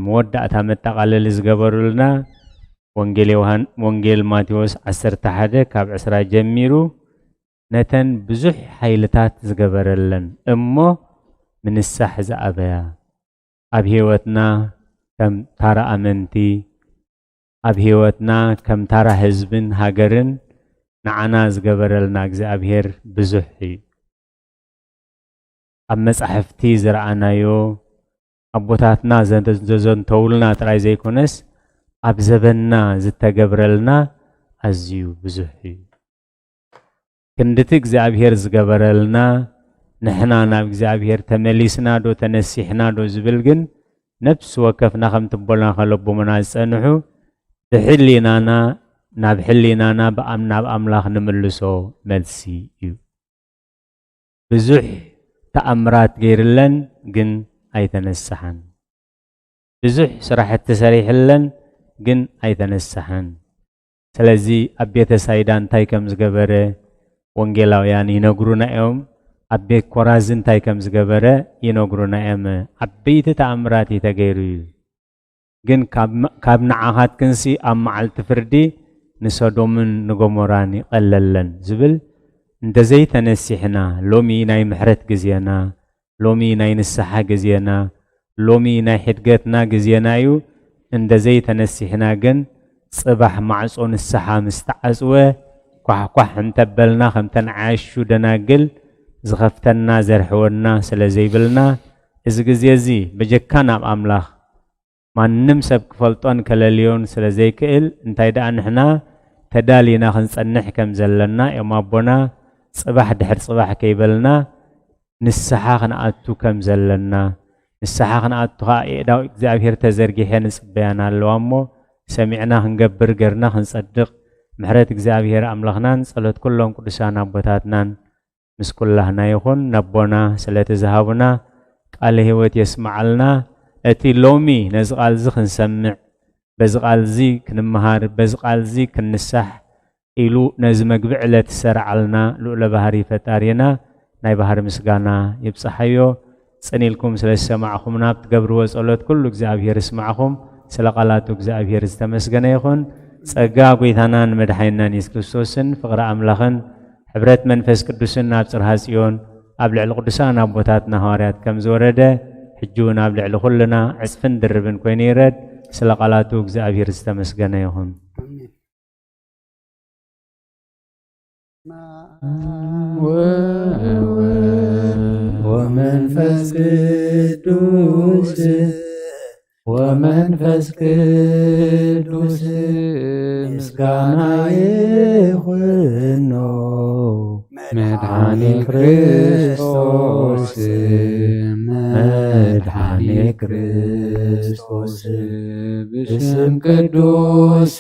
مودعታ መጣቃለል ዝገበሩልና ወንጌል ማቴዎስ 11 ካብ 10 ጀሚሩ ነተን ብዙሕ ኃይልታት ዝገበረለን እሞ ምንሳሕ ዝኣበያ ኣብ ህይወትና ከም ታራ ኣመንቲ ኣብ ህይወትና ከም ታራ ህዝብን ሃገርን ንዓና ዝገበረልና እግዚአብሔር ብዙሕ እዩ ኣብ መጽሕፍቲ ዝረኣናዮ ኣቦታትና ዘንተውልና ጥራይ ዘይኮነስ ኣብ ዘበና ዝተገብረልና ኣዝዩ ብዙሕ እዩ ክንድቲ እግዚአብሔር ዝገበረልና ንሕና ናብ እግዚአብሔር ተመሊስና ዶ ተነሲሕና ዶ ዝብል ግን ነፍስ ወከፍና ከም ትቦልና ከለቦመና ዝጸንሑ ብሕሊናና ናብ ሕሊናና ናብ ኣምላኽ ንምልሶ መልሲ እዩ ብዙሕ ተኣምራት ገይርለን ግን ኣይተነሳሐን ብዙሕ ስራሕቲ ሰሪሕለን ግን ኣይተነሳሐን ስለዚ ኣብ ቤተ ሳይዳ እንታይ ከም ዝገበረ ወንጌላውያን ይነግሩና እዮም ኣብ ቤት ኮራዝን እንታይ ከም ዝገበረ ይነግሩና እዮም ዓበይቲ ተኣምራት ተገይሩ እዩ ግን ካብ ንዓኻት ክንሲ ኣብ መዓልቲ ፍርዲ ንሶዶምን ንጎሞራን ይቀለለን ዝብል እንደዘይ ተነሲሕና ሎሚ ናይ ምሕረት ግዜና ሎሚ ናይ ንስሐ ግዜና ሎሚ ናይ ሕድገትና ግዜና እዩ እንደዘይ ተነሲሕና ግን ጽባሕ ማዕጾ ንስሐ ምስተዓጽወ ኳሕኳሕ እንተበልና ከም ተንዓሹ ደናግል ዝኸፍተና ዘርሕወና ስለዘይብልና እዚ ግዜ እዚ በጀካ ናብ ኣምላኽ ማንም ሰብ ክፈልጦን ከለልዮን ስለዘይክእል እንታይ ደኣ ንሕና ተዳሊና ክንጸንሕ ከም ዘለና እዮም ኣቦና ጽባሕ ድሕር ጽባሕ ከይበልና ንስሐ ክንኣቱ ከም ዘለና ንስሐ ክንኣቱ ኸ ኤዳው እግዚአብሔር ተዘርጊሐ ንጽበያና ኣለዋ እሞ ሰሚዕና ክንገብር ገርና ክንጸድቕ ምሕረት እግዚአብሔር ኣምላኽናን ጸሎት ኩሎም ቅዱሳን ኣቦታትናን ምስ ኩላህና ይኹን ነቦና ስለተዝሃቡና ቃል ህይወት የስማዓልና እቲ ሎሚ ነዚ ቃል እዚ ክንሰምዕ በዚ ቃል እዚ ክንመሃር በዚ ቃል እዚ ክንሳሕ ኢሉ ነዚ መግብዕ ዕለት ሰርዓልና ልዑለ ባህሪ ፈጣሪና ናይ ባህሪ ምስጋና ይብጽሐዮ ጽኒልኩም ስለሰማዕኹም ናብ ትገብርዎ ጸሎት ኩሉ እግዚአብሔር ይስማዕኹም ስለ ቃላቱ እግዚአብሔር ዝተመስገነ ይኹን ጸጋ ጎይታናን መድኃኒናን ኢየሱስ ክርስቶስን ፍቕሪ ኣምላኽን ሕብረት መንፈስ ቅዱስን ናብ ጽርሐ ጽዮን ኣብ ልዕሊ ቅዱሳን ኣቦታትና ሐዋርያት ከም ዝወረደ ሕጂውን ኣብ ልዕሊ ኩልና ዕጽፍን ድርብን ኮይኑ ይረድ ስለ ቃላቱ እግዚአብሔር ዝተመስገነ ይኹን ወመንፈስ ቅዱስ ወመንፈስ ቅዱስ ምስጋና ይሁን መድኃኔ ክርስቶስ መድኃኔ ክርስቶስ ብስም ቅዱስ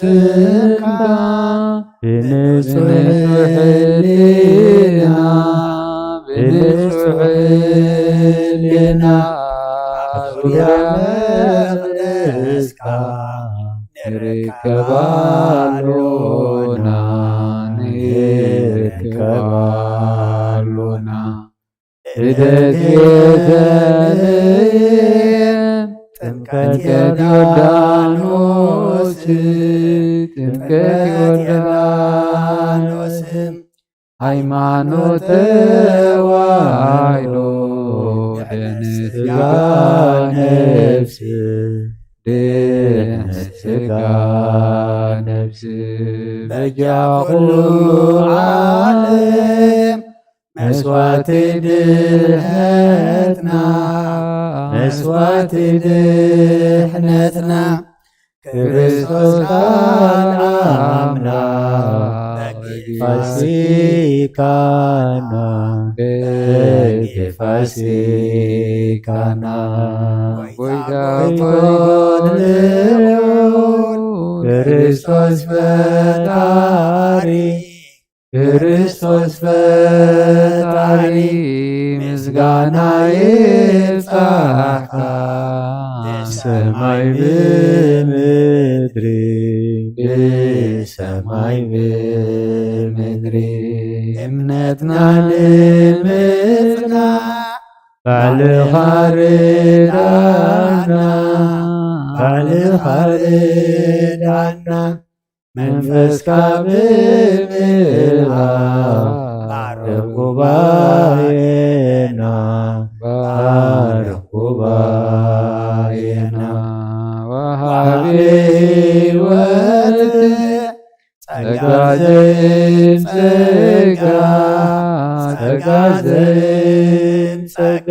ብንጹሕ ሕሊና ብንጹሕ ሕሊና ዙሪያ መቅደስካ ንርከባሎና ንርከባሎና ልደት ቤተልሔም ጥምቀት ዮርዳኖስ ጥምቀት ዮርዳኖስም ሃይማኖት ተዋሕዶ ድነት ሥጋ ነፍስ ድነት ሥጋ ነፍስ በጃኹሉ ዓለም መስዋዕት ድህነትና መስዋዕት ድህነትና ክርስቶስ ቃል አምላክ ፋሲካና ፋሲካና ክርስቶስ ፈጣሪ ክርስቶስ ፈጣሪ ምስጋና ይብጻሕካ ሰማይ ብምድሪ ብሰማይ ብምድሪ እምነትና ንምጽናዕ ባዕልኻ ርዳእና ዳና መንፈስካ ብምልአክ ጉባኤና ባርክ ጉባኤና ወሃቤ ሕይወት ጸጋ ጸጋ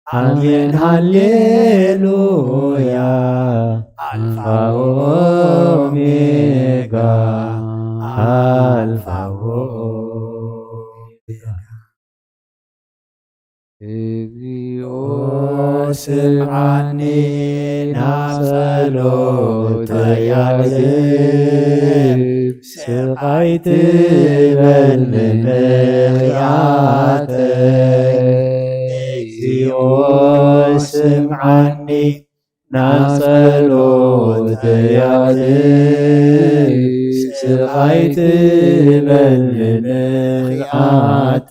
አሜን ሃሌሉያ አልፋ ኦሜጋ አልፋ ኦሜጋ እግዚኦ ስምዓኒ ናጸሎተ ያዕዝብ ስቃይ ትበል ምክያተ እግዚኦ ስምዓኒ ናጸሎተ ያዕዝብ ስቃይ ትበል ምክያተ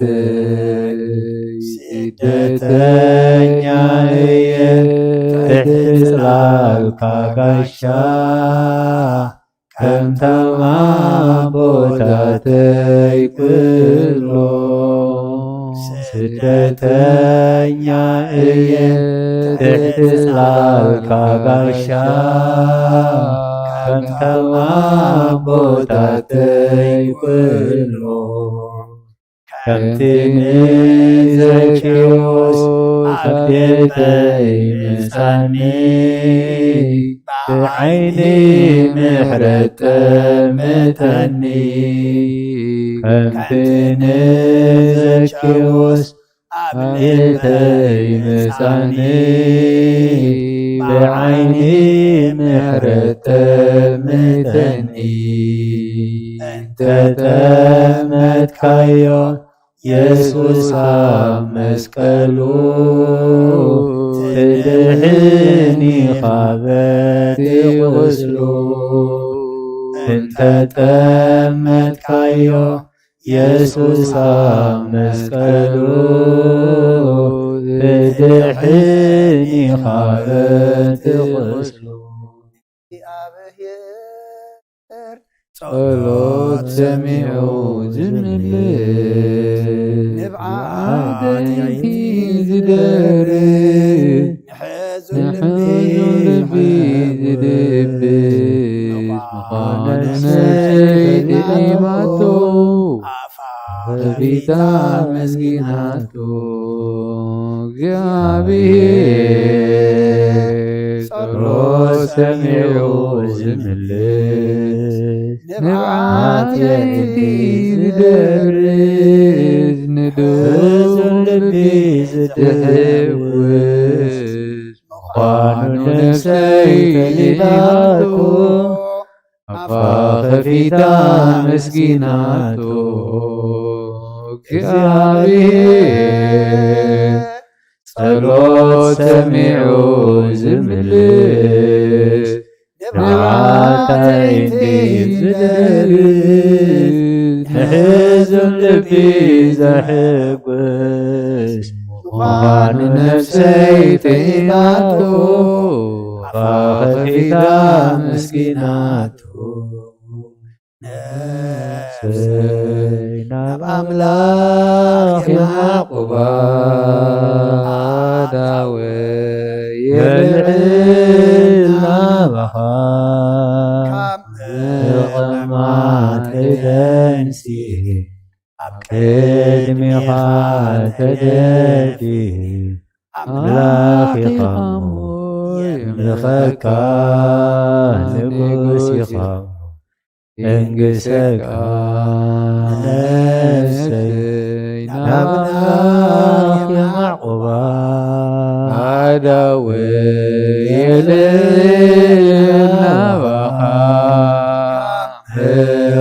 ስደተኛ እየ ትሕጽላልካ ጋሻ ከምተማ ቦታተይ ኩሎ ስደተኛ እየ ትሕጽላልካ ጋሻ ከምተማ ቦታተይ ኩሎ ከምቲ ንዘኪሮስ ኣቤተይ ምጻኒ ብዓይኒ ምሕረት ጠምተኒ ከምቲ ንዘኪሮስ ኣቤተይ ምጻኒ ብዓይኒ ምሕረት ጠምተኒ እንተጠመትካዮ ኢየሱስ ኣብ መስቀሉ ትድሕኒኻ በቲ ቁስሉ እንተጠመትካዮ ኢየሱስ ኣብ መስቀሉ ትድሕኒኻ በቲ ቁስሉ ጸሎት ሰሚዑ ዝምልስ ንብዓተይቲ ዝደርስ ንሕዙን ልቢ ዝድብስ ምዃነ ነፍሰይ ዲማቶ ከፊታ መስጊናቶ እግዚአብሔር ጸሎት ሰሚዑ ዝምልስ ንብዓተይቲ ዝደርስ ንሕዙን ልቢ ዝድህውስ ምዃኑ ነፍሰይ ተሊታቶ ኣፋ ከፊታ መስጊናቶ እግዚአብሔር ጸሎት ሰሚዑ ዝምልስ ንብዓተይቲ ዝደርስ ንሕዙን ልቢ ዘሕጉስ ምዃኑ ነፍሰይ ተሊታቶ ኣፋ ከፊታ መስጊናቶ ነፍሰይ ናብ ኣምላኽ ያዕቆባ ዳወይ የልዕል ናባኻ ምቕማጥ ደንሲ ኣብ ቅድሚኻ ተደፊ ኣምላኺኻ የምልኸካ ንጉስ ኢኻ እንግሰካ ነፍሰይ ናብ ኣምላኽ ያዕቆባ ዳወይ የልዕል ናባኻ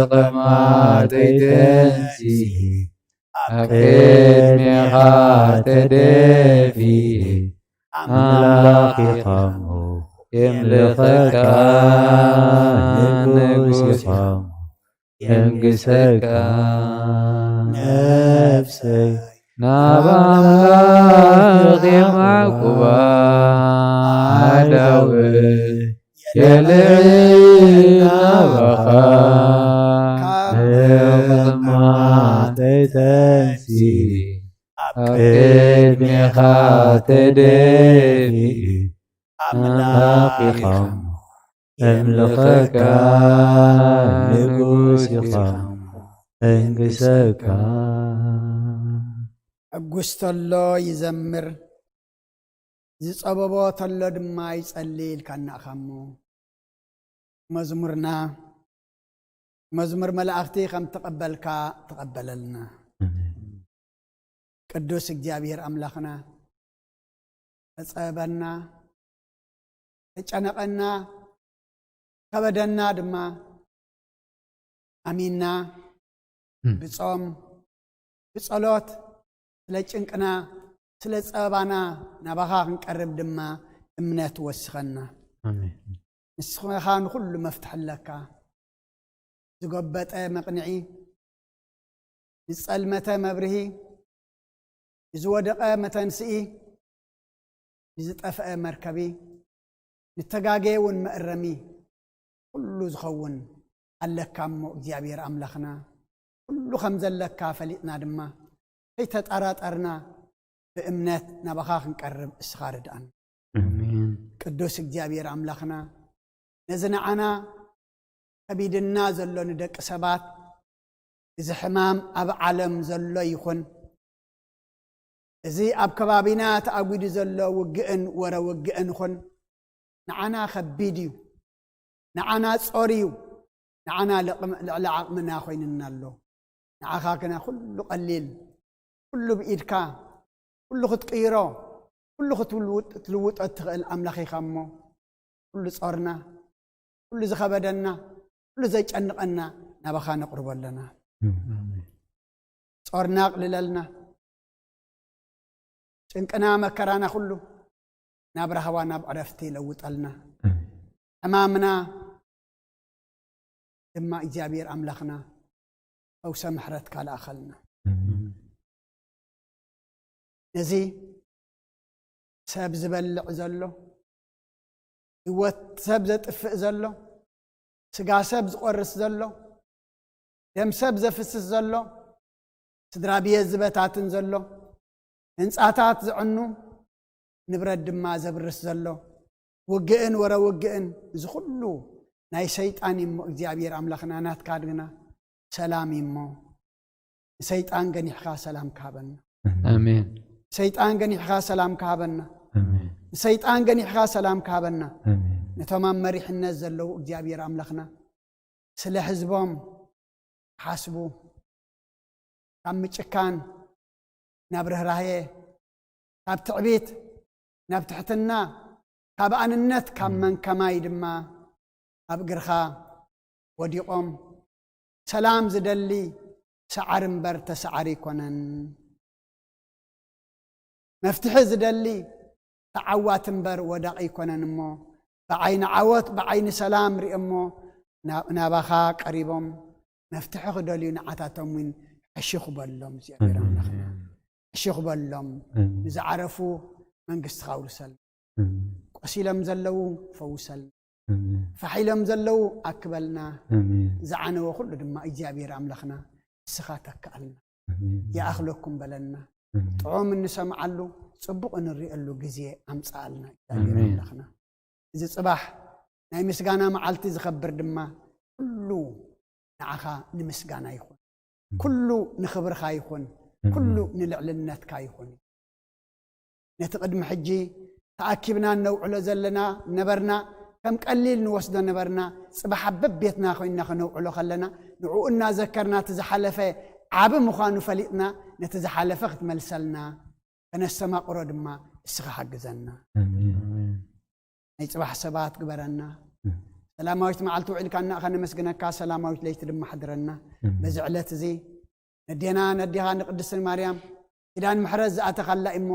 ምቕማጠይ ደንሲ ኣብ ቅድሚኻ ተደፊ ኣምላኺኻ የምልኸካ ንጉስ ኢኻ የንግሰካ ነፍሰይ ናብ ኣምላኽ ያዕቆባ داود يلعنا بخا كما تتنسي أبقيت مخاتدفي أملاقكم أملخك نقوسكم أنقسك أقوست الله يزمر زصببات الله دما يصليل كان أخمو مزمر ملائكتي خم تقبلك تقبللنا قدوس እግዚአብሔር አምላክና ተጸበና ተጨነቀና ከበደና ድማ አሚንና ብጾም ብጸሎት ስለጭንቅና ስለጸባና ናባኻ ክንቀርብ ድማ እምነት ወስኸና አሜን ንስኻን ሁሉ መፍትሕ ለካ ዝጎበጠ መቅንዒ ዝጸልመተ መብርሂ ዝወደቀ መተንስኢ ዝጠፈአ መርከቢ ንተጋገውን መእረሚ ሁሉ ዝኸውን አለካሞ እግዚአብሔር አምላክና ሁሉ ከም ዘለካ ፈሊጥና ድማ ከይተጠራጠርና በእምነት ናባኻ ክንቀርብ እስኻ ርድአን አሜን ቅዱስ እግዚአብሔር አምላክና ነዝነዓና ከቢድና ዘሎ ንደቂ ሰባት እዚ ሕማም ኣብ ዓለም ዘሎ ይኹን እዚ ኣብ ከባቢና ተኣጉዲ ዘሎ ውግእን ወረ ውግእን ይኹን ንዓና ከቢድ እዩ ንዓና ጾር እዩ ንዓና ልዕሊ ዓቕምና ኮይንና ኣሎ ንዓኻ ግና ኩሉ ቀሊል ኩሉ ብኢድካ ኩሉ ክትቅይሮ ኩሉ ክትልውጦ ትኽእል ኣምላኽ ኢኻ እሞ ኩሉ ጾርና ኩሉ ዝኸበደና ኩሉ ዘይጨንቐና ናባኻ ነቕርቦ ኣለና ጾርና ቅልለልና ጭንቅና መከራና ሁሉ ናብ ረሃባ ናብ ዕረፍቲ ለውጠልና ሕማምና ድማ እግዚአብሔር አምላክና ፈውሰ ምሕረት ካልኣኸልና ነዚ ሰብ ዝበልዕ ዘሎ ህይወት ሰብ ዘጥፍእ ዘሎ ስጋ ሰብ ዝቆርስ ዘሎ ደም ሰብ ዘፍስስ ዘሎ ስድራ ቤት ዝበታትን ዘሎ ህንጻታት ዝዕኑ ንብረት ድማ ዘብርስ ዘሎ ውግእን ወረ ውግእን እዚ ኩሉ ናይ ሰይጣን እሞ እግዚአብሔር አምላክና ናትካድግና ሰላም እሞ ሰይጣን ገኒሕኻ ሰላም ካበና አሜን ሰይጣን ገኒሕኻ ሰላም ካበና አሜን ሰይጣን ገኒሕኻ ሰላም ካበና ነተማም መሪሕነት ዘለው እግዚአብሔር አምላክና ስለ ህዝቦም ሓስቡ ካብ ምጭካን ናብ ርህራሄ ካብ ትዕቢት ናብ ትሕትና ካብ ኣንነት ካብ መንከማይ ድማ ኣብ ግርኻ ወዲቆም ሰላም ዝደሊ ሰዓር እምበር ተሰዓር ይኮነን መፍትሒ ዝደሊ ተዓዋት እምበር ወዳቕ ይኮነን እሞ ብዓይኒ ዓወት ብዓይኒ ሰላም ሪእሞ ናባኻ ቀሪቦም መፍትሒ ክደልዩ ንዓታቶም ውን ሕሽኹ በሎም እግዚአብሔር አምላክና ሕሽኹ በሎም ንዝዓረፉ መንግስቲ ካውርሰል ቆሲሎም ዘለው ፈውሰል ፈሒሎም ዘለው ኣክበልና ዝዓነወ ኩሉ ድማ እግዚአብሔር አምላክና እስኻ ተከኣልና ይኣኽለኩም በለና ጥዑም እንሰምዓሉ ጽቡቕ እንሪእሉ ግዜ ኣምፃኣልና እግዚአብሔር አምላክና እዚ ጽባሕ ናይ ምስጋና መዓልቲ ዝኸብር ድማ ኩሉ ንዓኻ ንምስጋና ይኹን ኩሉ ንኽብርኻ ይኹን ኩሉ ንልዕልነትካ ይኹን ነቲ ቅድሚ ሕጂ ተኣኪብና ነውዕሎ ዘለና ነበርና ከም ቀሊል ንወስዶ ነበርና ጽባሕ በቤትና ኮይንና ክነውዕሎ ከለና ንዕኡ እናዘከርና ትዝሓለፈ ዓብ ምዃኑ ፈሊጥና ነቲ ዝሓለፈ ክትመልሰልና ከነሰማቕሮ ድማ እስኻ ሓግዘና ናይ ጽባሕ ሰባት ግበረና ሰላማዊት መዓልቲ ውዒልካ እናእኻ ነመስግነካ ሰላማዊት ለይቲ ድማ ሓድረና በዚ ዕለት እዚ ነዴና ነዲኻ ንቅድስቲ ማርያም ኪዳን ምሕረት ዝኣተኻላ እሞ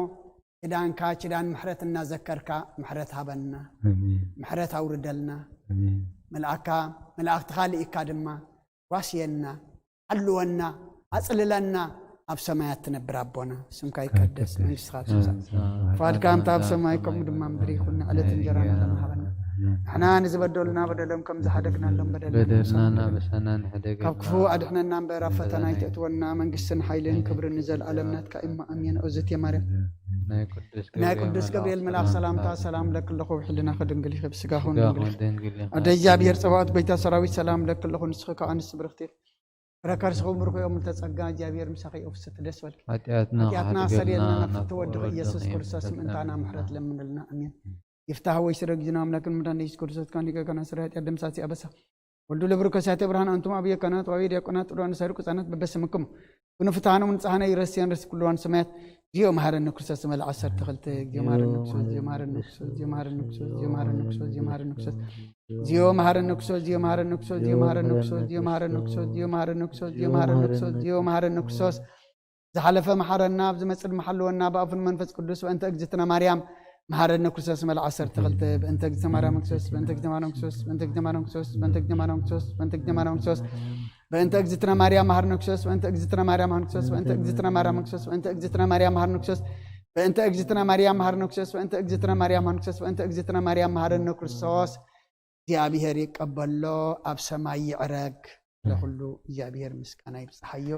ኪዳንካ ኪዳን ምሕረት እናዘከርካ ምሕረት ሃበና ምሕረት ኣውርደልና መላእክትኻ ልኢካ ድማ ዋስየና ሓልወና ኣጽልለና ኣብ ሰማያት ትነብር ኣቦና ስምካ ይቀደስ መንግስትኻ ትምጻእ ፈቃድካ እንተ ኣብ ሰማይ ከምኡ ድማ ምድሪ ይኹን ዕለት እንጀራና ሃበና ንሕና ንዝበደሉና በደሎም ከም ዝሓደግናሎም በደልናና በሳናን ሕደግ ካብ ክፉ ኣድሕነና እምበር ኣብ ፈተና ይተእትወና መንግስትን ሓይልን ክብርን ንዘለኣለም ናትካ እማ ኣሜን እግዝእትየ ማርያም ናይ ቅዱስ ገብርኤል መልኣክ ሰላምታ ሰላም ለክለኹ ብሕልና ክድንግል ይኸ ብስጋኹን ድንግል ኣደ እግዚኣብሔር ፀባኦት ቤተ ሰራዊት ሰላም ለክለኹ ንስኺ ከዓ ኣንስቲ ብርክቲ ረከርስኹም ብርክዮም ተጸጋ እግዚኣብሔር ምሳኺ ኦፍስት ደስ በልኪ ኃጢአትና ሰሪየልና ነፍቲ ወድኽ ኢየሱስ ክርስቶስ ምእንታና ምሕረት ለምንልና አሜን ይፍታህ ወይ ስረግ ጅና አምላክን ምዳን ኢየሱስ ክርስቶስ ካን ሊቀና ስራት ያደምሳት ያበሳ ወልዱ ለብርከሳተ ብርሃን አንቱም አብየ ከናት ወይ ዲያቆናት ጥሩን ሰርቁ ጻናት በበስምኩም ኩኑ ፍታህኑ ምንጻህና ይረስያን ርስ ኩሉዋን ሰማያት ጂኦ ማህረን ክርስቶስ መል 10 ተኸልተ ጀማረን ክርስቶስ ጀማረን ክርስቶስ ጀማረን ክርስቶስ ጀማረን ክርስቶስ ጀማረን ክርስቶስ ጂኦ ማህረን ክርስቶስ ጀማረን ክርስቶስ ጀማረን ክርስቶስ ጀማረን ክርስቶስ ጀማረን ክርስቶስ ጀማረን ክርስቶስ ጂኦ ማህረን ክርስቶስ ዝሓለፈ ማህረና ብዝመጽድ መሐልወና በአፉን መንፈስ ቅዱስ ወእንተ እግዝእትነ ማርያም ማህረነ ክርስቶስ መል 10 ተኸልተ በእንተ እግዝእትነ ማርያም ክርስቶስ በእንተ እግዝእትነ ማርያም ክርስቶስ በእንተ እግዝእትነ ማርያም ክርስቶስ በእንተ እግዝእትነ ማርያም ክርስቶስ በእንተ እግዝእትነ ማርያም ክርስቶስ በእንተ እግዝእትነ ማርያም ማህረነ ክርስቶስ በእንተ እግዝእትነ ማርያም ማህረነ ክርስቶስ በእንተ እግዝእትነ ማርያም ክርስቶስ በእንተ እግዝእትነ ማርያም ማህረነ ክርስቶስ በእንተ እግዝእትነ ማርያም ማህረነ ክርስቶስ በእንተ እግዝእትነ ማርያም ማህረነ ክርስቶስ በእንተ እግዝእትነ ማርያም ማህረነ ክርስቶስ እግዚአብሔር ይቀበሎ ኣብ ሰማይ ይዕረግ ለሁሉ እግዚአብሔር ምስጋና ይብጽሐዮ